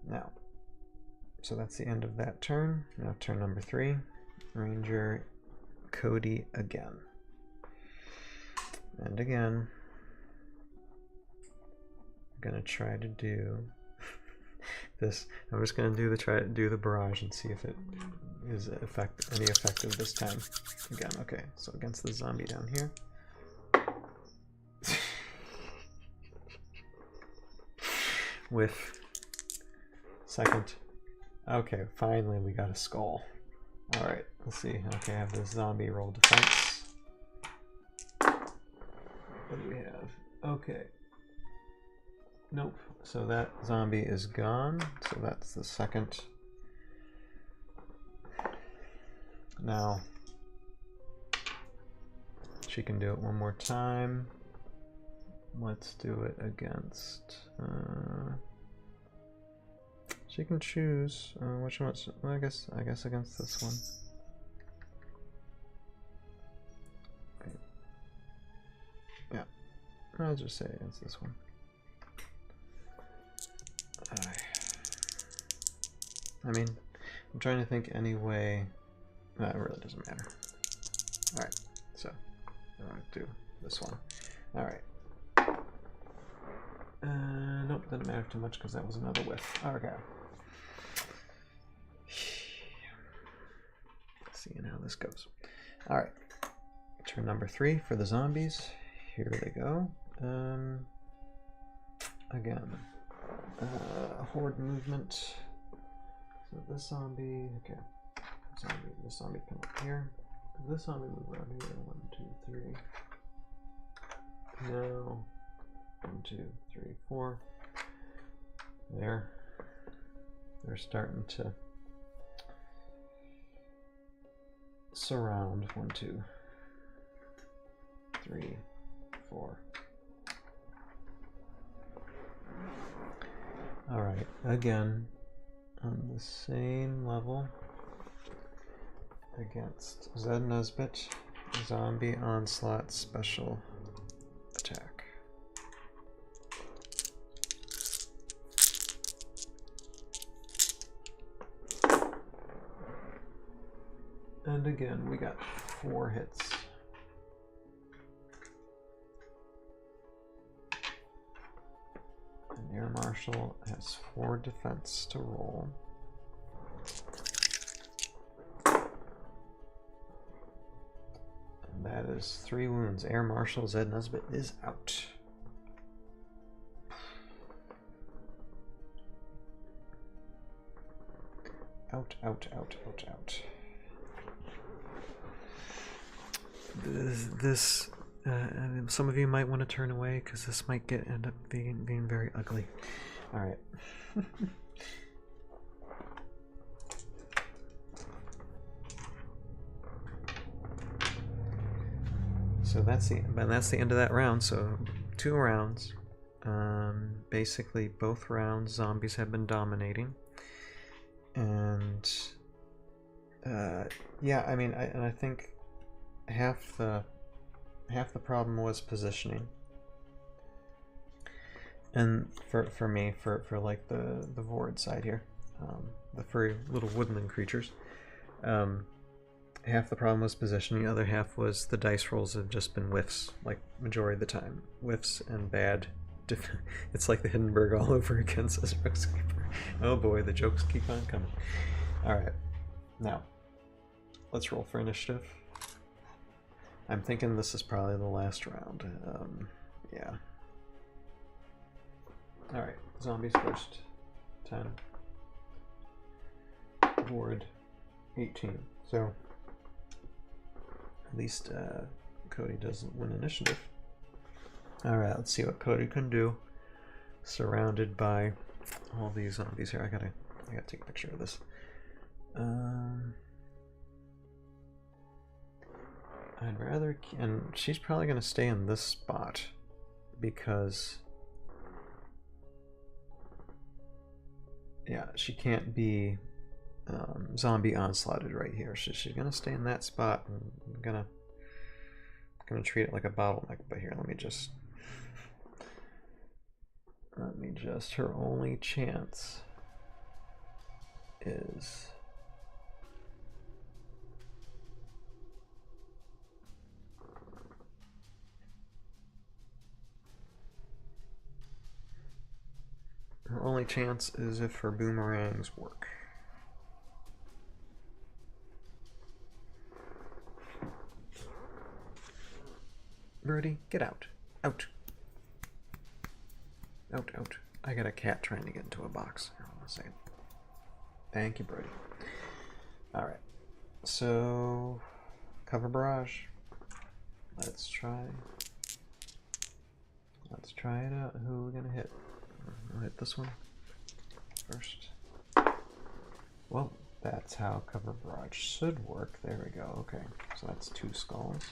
Now, so that's the end of that turn. Now turn number 3, Ranger Kody again. And again, I'm gonna try to do this. I'm just gonna try to do the barrage and see if it is any effective this time. Again, okay, so against the zombie down here. With second. Okay, finally we got a skull. Alright, let's see. Okay, I have this zombie roll defense. What do we have? Okay. Nope. So that zombie is gone. So that's the second. Now, she can do it one more time. Let's do it against... she can choose which one. Well, I guess against this one. Okay. Yeah, I'll just say against this one. I mean, I'm trying to think any way. It really doesn't matter. All right, so I'm gonna do this one. All right. Nope, doesn't matter too much because that was another whiff. Okay. Seeing how this goes. All right. Turn number 3 for the zombies. Here they go. Again, horde movement. So this zombie. Okay. This zombie come up here. This zombie move around here. 1, 2, 3. Now. 1, 2, 3, 4. There. They're starting to surround. 1, 2, 3, 4. Alright, again, on the same level against Zed Nesbit, Zombie Onslaught Special Attack. And again, we got 4 hits. And Air Marshal has 4 defense to roll. And that is 3 wounds. Air Marshal Zed Nesbit is out. Out, out, out, out, out. This some of you might want to turn away because this might end up being very ugly. All right. So that's the end of that round. So 2 rounds. Basically, both rounds zombies have been dominating, and yeah, I mean, I think half the problem was positioning, and for me, for like the Vord side here, the furry little woodland creatures, half the problem was positioning, the other half was the dice rolls have just been whiffs, like majority of the time, whiffs and bad. It's like the Hindenburg all over again, says Rosekeeper. Oh boy, the jokes keep on coming. All right, now let's roll for initiative. I'm thinking this is probably the last round. Yeah. Alright, zombies first. 10. Ward 18. So, at least Kody doesn't win initiative. Alright, let's see what Kody can do. Surrounded by all these zombies here. I gotta take a picture of this. I'd rather, and she's probably going to stay in this spot because, yeah, she can't be zombie onslaughted right here. She's going to stay in that spot. I'm gonna treat it like a bottleneck. But here, let me just, her only chance is her only chance is if her boomerangs work. Birdie, get out. Out. Out, out. I got a cat trying to get into a box. Here, hold on a second. Thank you, Birdie. Alright. So, cover barrage. Let's try it out. Who are we gonna hit? We'll hit this one first. Well, that's how cover barrage should work. There we go. Okay, so that's 2 skulls.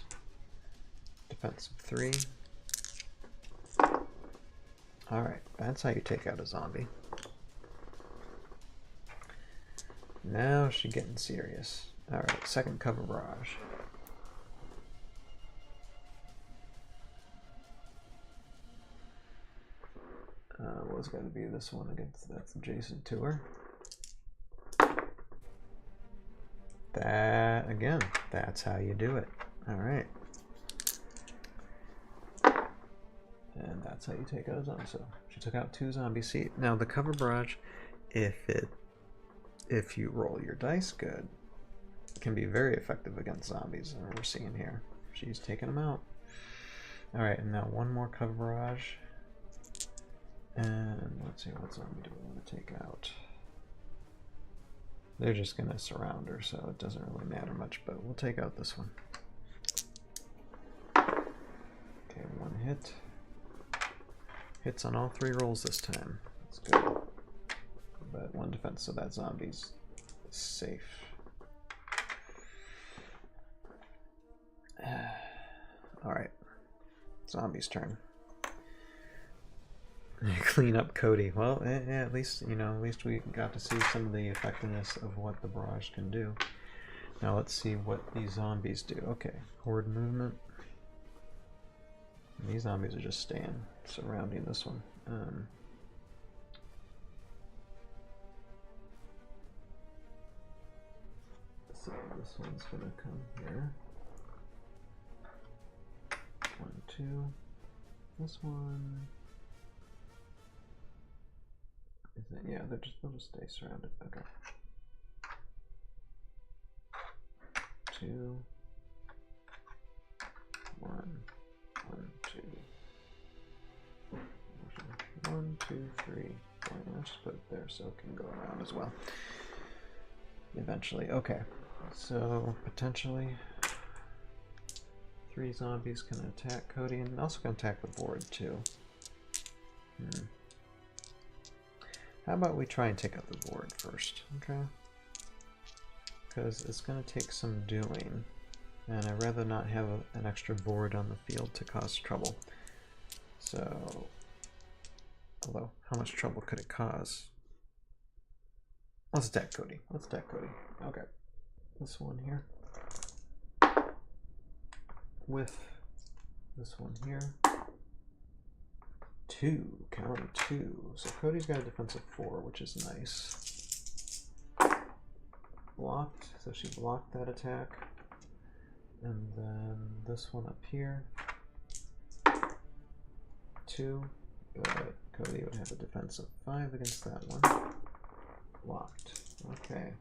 Defensive 3. Alright, that's how you take out a zombie. Now she's getting serious. Alright, second cover barrage. What's going to be this one against that's adjacent to her. That, again, that's how you do it. Alright. And that's how you take out a zombie. So she took out 2 zombies. See, now the cover barrage, if you roll your dice good, it can be very effective against zombies. And we're seeing here, she's taking them out. All right, and now one more cover barrage. And let's see, what zombie do we want to take out? They're just gonna surround her, so it doesn't really matter much. But we'll take out this one. Okay, 1 hit. Hits on all 3 rolls this time. That's good. But 1 defense, so that zombie's safe. Alright. Zombie's turn. Clean up Kody. Well, at least, you know, at least we got to see some of the effectiveness of what the barrage can do. Now let's see what these zombies do. Okay, horde movement. These zombies are just staying, surrounding this one. So this one's gonna come here. 1, 2. This one. Is it? Yeah, they'll just stay surrounded. Okay. 2. 1. 1, 2. 1, 2, 3. I'll just put it there so it can go around as well. Eventually. Okay. So potentially 3 zombies can attack Kody and also can attack the board too. How about we try and take out the board first, okay? Because it's going to take some doing, and I'd rather not have an extra board on the field to cause trouble. So, although, how much trouble could it cause? Let's attack Kody. Let's attack Kody. Okay. This one here. With this one here. 2. Counter 2. So Kody's got a defensive 4, which is nice. Blocked. So she blocked that attack. And then this one up here. 2. But Kody would have a defensive 5 against that one. Blocked. Okay.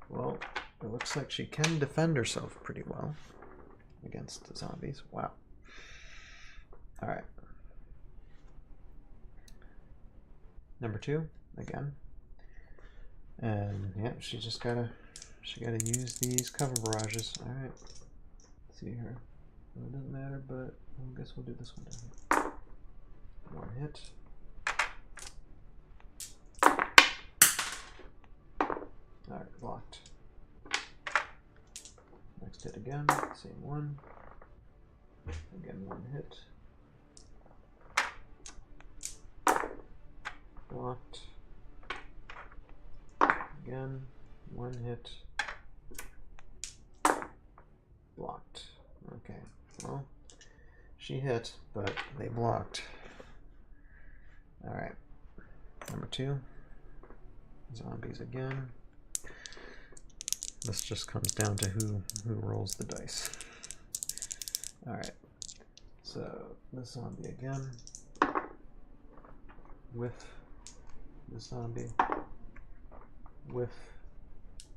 Well, it looks like she can defend herself pretty well against the zombies. Wow. Alright. Number 2, again. And yeah, she gotta use these cover barrages. Alright. Let's see here. Well, it doesn't matter, but I guess we'll do this one down here. 1 hit. Alright, blocked. Next hit again, same one. Again, 1 hit. Blocked. Again, 1 hit. Blocked. Okay, well, she hit, but they blocked. Alright, number 2. Zombies again. This just comes down to who rolls the dice. Alright, so this zombie again, with the zombie, with,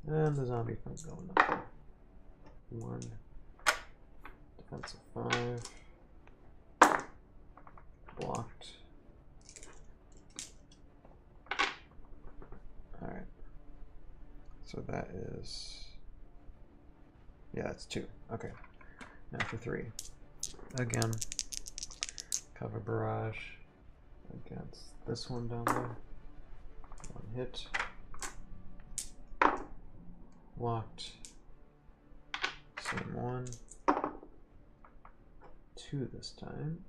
and the zombie from going up there. 1, defensive 5, blocked. Alright, so that is, yeah, that's 2, okay. Now for 3, again, cover barrage against this one down there, 1 hit, blocked, same one, 2 this time,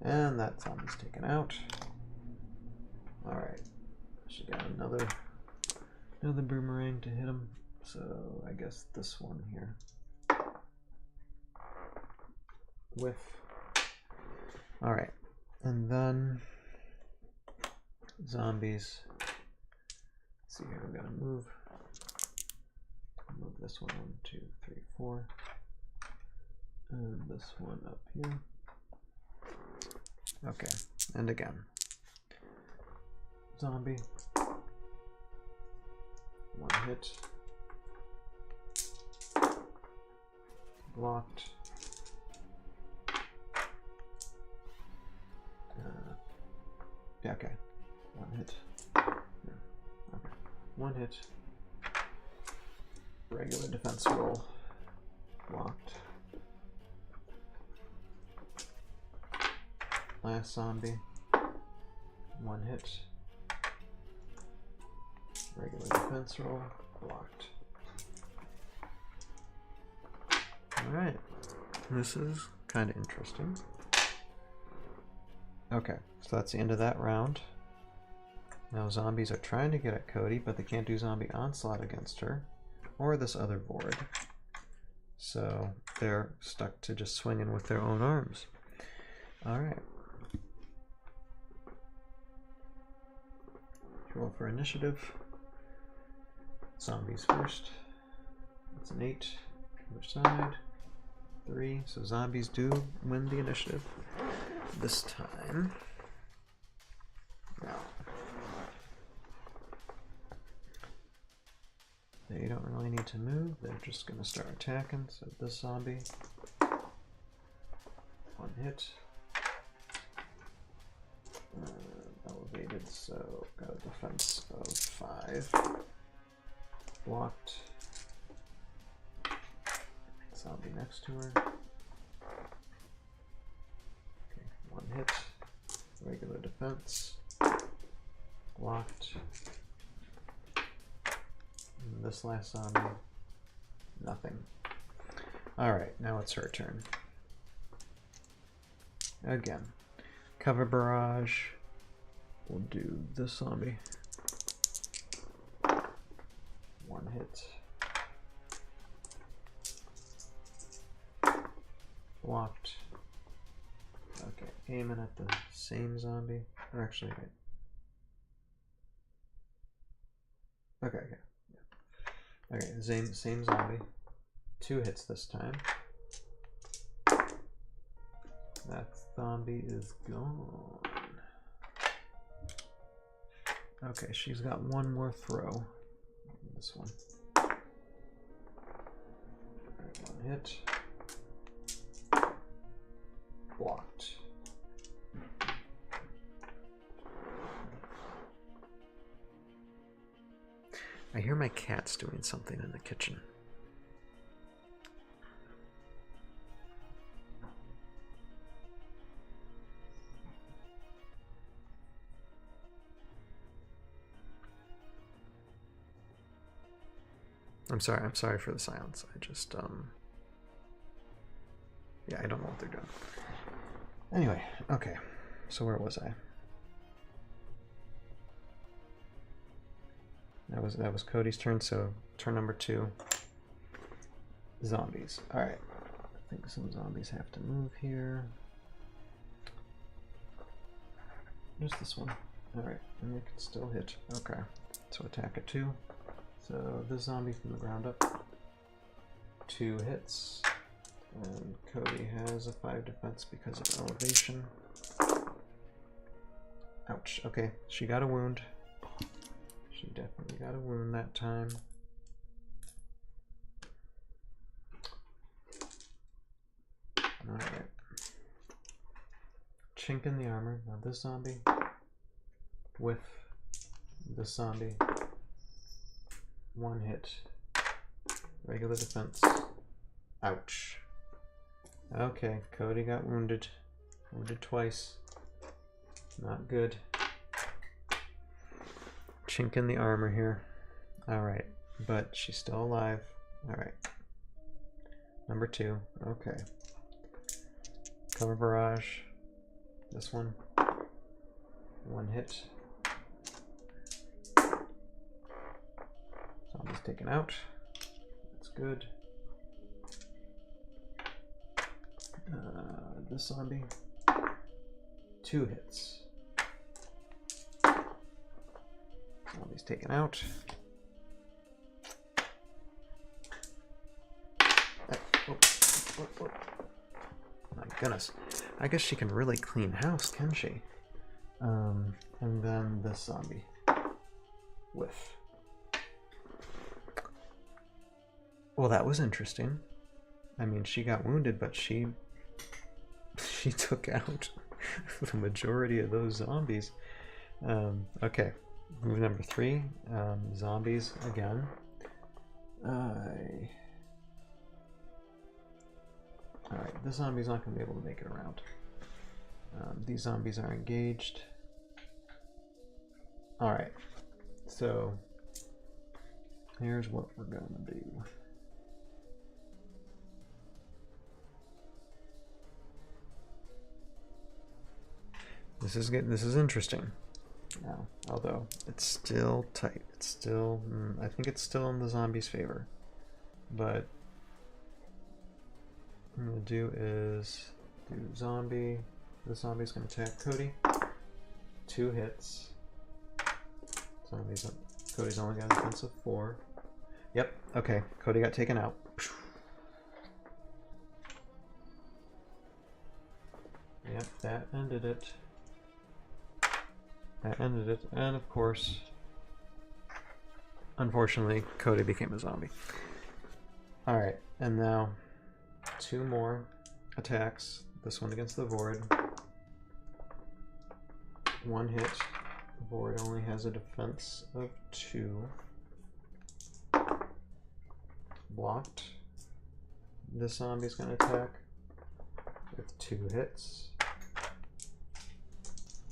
and that zombie's taken out. Alright, she got another boomerang to hit him. So I guess this one here. Whiff. All right, and then zombies. Let's see here, we gotta move this one 1, 2, 3, 4, and this one up here. Okay, and again, zombie. 1 hit. Blocked. Yeah, okay. 1 hit. Yeah. Okay. 1 hit. Regular defense roll. Blocked. Last zombie. 1 hit. Regular defense roll. Blocked. Alright, this is kind of interesting. Okay, so that's the end of that round. Now zombies are trying to get at Kody, but they can't do zombie onslaught against her, or this other board. So they're stuck to just swinging with their own arms. Alright. Roll for initiative. Zombies first. That's an 8. Other side. 3, so zombies do win the initiative this time. Now, they don't really need to move, they're just going to start attacking. So this zombie, 1 hit, elevated, so got a defense of 5, blocked. Zombie next to her. Okay, 1 hit. Regular defense. Blocked. And this last zombie, nothing. Alright, now it's her turn. Again, cover barrage. We'll do this zombie. 1 hit. Blocked. Okay, aiming at the same zombie. Or actually, wait. Okay, yeah. Okay, same zombie. 2 hits this time. That zombie is gone. Okay, she's got 1 more throw. This one. Alright, 1 hit. Blocked. I hear my cat's doing something in the kitchen. I'm sorry for the silence. I just yeah, I don't know what they're doing. Anyway, okay. So where was I? That was Kody's turn, so turn number 2. Zombies. Alright. I think some zombies have to move here. There's this one. Alright, and they can still hit. Okay. So attack at 2. So this zombie from the ground up. 2 hits. And Kody has a 5 defense because of elevation. Ouch. Okay, she got a wound. She definitely got a wound that time. Alright. Chink in the armor. Now this zombie with this zombie. 1 hit. Regular defense. Ouch. Okay, Kody got wounded. Wounded twice. Not good. Chink in the armor here. Alright, but she's still alive. Alright. Number 2. Okay. Cover barrage. This one. 1 hit. Zombie's taken out. That's good. This zombie. 2 hits. Zombie's taken out. My goodness. I guess she can really clean house, can she? And then this zombie. Whiff. Well, that was interesting. I mean, she got wounded, but she took out the majority of those zombies. Okay, move number 3. Zombies again. Alright, this zombie's not going to be able to make it around. These zombies are engaged. Alright, so here's what we're going to do. This is interesting now, although it's still tight. It's still, I think it's still in the zombie's favor. But what I'm going to do is do zombie. This zombie's going to attack Kody. 2 hits. Cody's only got a defense of 4. Yep, okay, Kody got taken out. Yep, that ended it. That ended it, and of course, unfortunately, Kody became a zombie. Alright, and now 2 more attacks. This one against the Void. 1 hit. The Void only has a defense of 2. Blocked. This zombie's going to attack with 2 hits.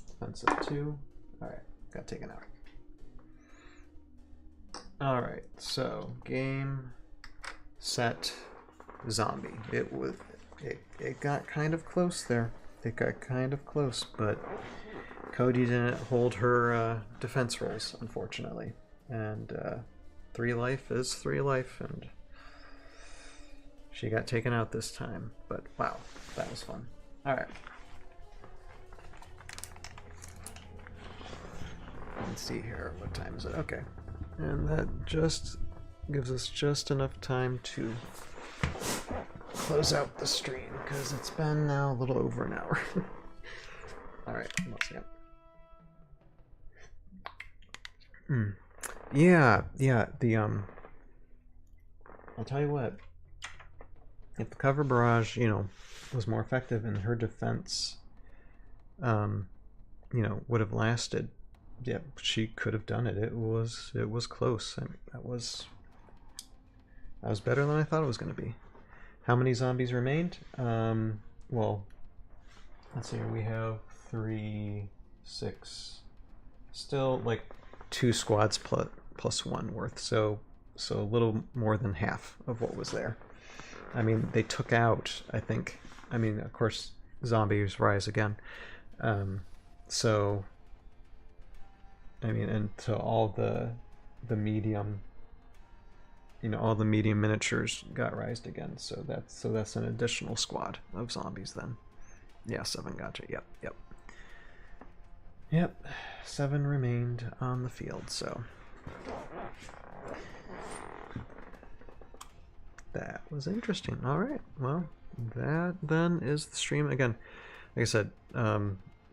Defense of 2. Alright, got taken out. Alright, so game, set, zombie. It got kind of close there. It got kind of close, but Kody didn't hold her defense rolls, unfortunately. And 3 life is 3 life, and she got taken out this time. But wow, that was fun. Alright. Let's see here, what time is it? Okay. And that just gives us just enough time to close out the stream, because it's been now a little over an hour. Alright, let's see. Yeah, I'll tell you what. If the cover barrage, was more effective and her defense, would have lasted, yeah, she could have done it. It was close. I mean, that was better than I thought it was going to be. How many zombies remained? Well, let's see here. We have 3, 6, still like 2 squads plus 1 worth. So a little more than half of what was there. I mean, they took out, I think. I mean, of course, zombies rise again. So. I mean, and so all the medium, all the medium miniatures got raised again. So that's an additional squad of zombies then. Yeah, 7 gotcha. Yep. Yep, 7 remained on the field, so that was interesting. All right, well, that then is the stream. Again, like I said,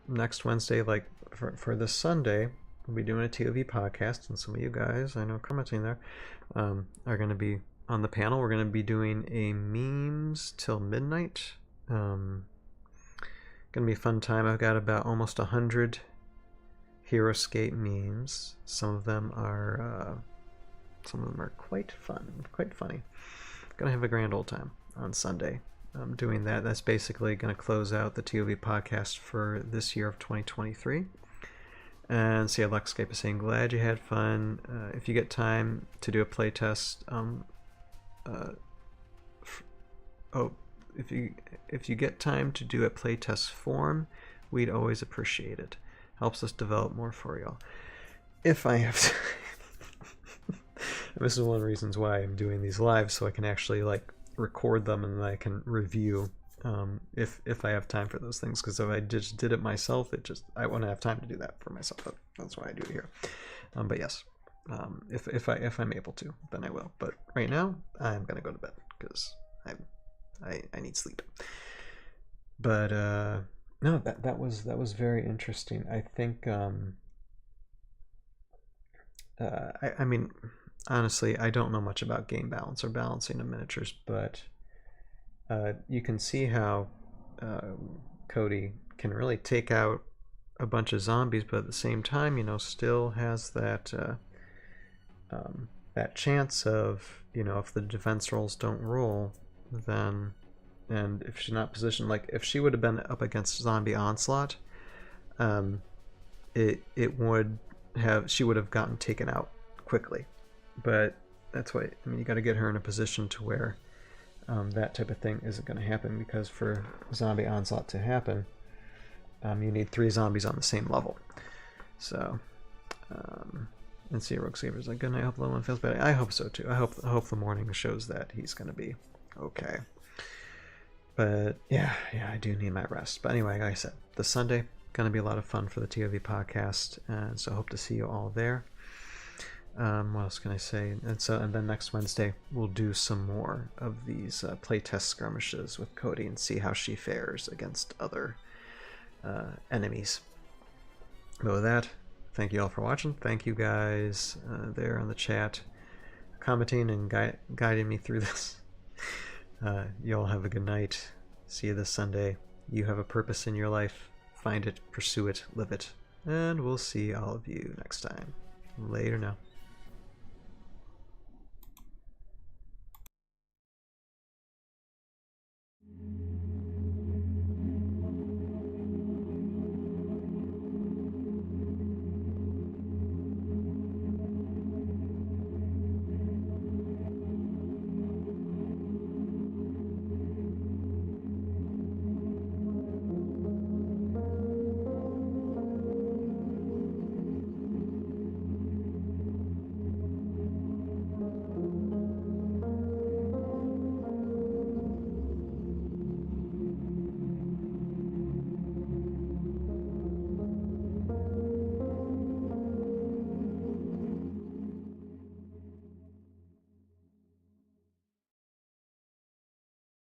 next Wednesday, like for this Sunday, we'll be doing a ToV podcast, and some of you guys, I know commenting there, are going to be on the panel. We're going to be doing a memes till midnight. Going to be a fun time. I've got about almost 100 Heroscape memes. Some of them are quite fun, quite funny. Gonna have a grand old time on Sunday doing that. That's basically going to close out the ToV podcast for this year of 2023. And see, Luxscape is saying, glad you had fun. If you get time to do a playtest, if you get time to do a playtest form, we'd always appreciate it. Helps us develop more for y'all. If I have time. This is one of the reasons why I'm doing these lives, so I can actually like record them and then I can review if I have time for those things. Because if I just did it myself, I wouldn't have time to do that for myself. That's why I do it here. But yes, if I'm able to, then I will. But right now, I'm gonna go to bed because I need sleep. But no, that was very interesting. I think I mean, honestly, I don't know much about game balance or balancing of miniatures, but you can see how Kody can really take out a bunch of zombies, but at the same time, you know, still has that that chance of, you know, if the defense rolls don't roll, then, and if she's not positioned, like if she would have been up against zombie onslaught, it would have, she would have gotten taken out quickly. But that's why, I mean, you got to get her in a position to where that type of thing isn't going to happen, because for zombie onslaught to happen, you need 3 zombies on the same level. So and see, Rogue Saber's like, good night, I hope the one feels better. I hope so too. I hope the morning shows that he's going to be okay. But yeah, I do need my rest. But anyway, like I said, this Sunday going to be a lot of fun for the ToV podcast, and so hope to see you all there. What else can I say? And then next Wednesday we'll do some more of these playtest skirmishes with Kody and see how she fares against other enemies. But with that, thank you all for watching. Thank you guys there on the chat, commenting and guiding me through this. You all have a good night. See you this Sunday. You have a purpose in your life. Find it, pursue it, live it. And we'll see all of you next time. Later now.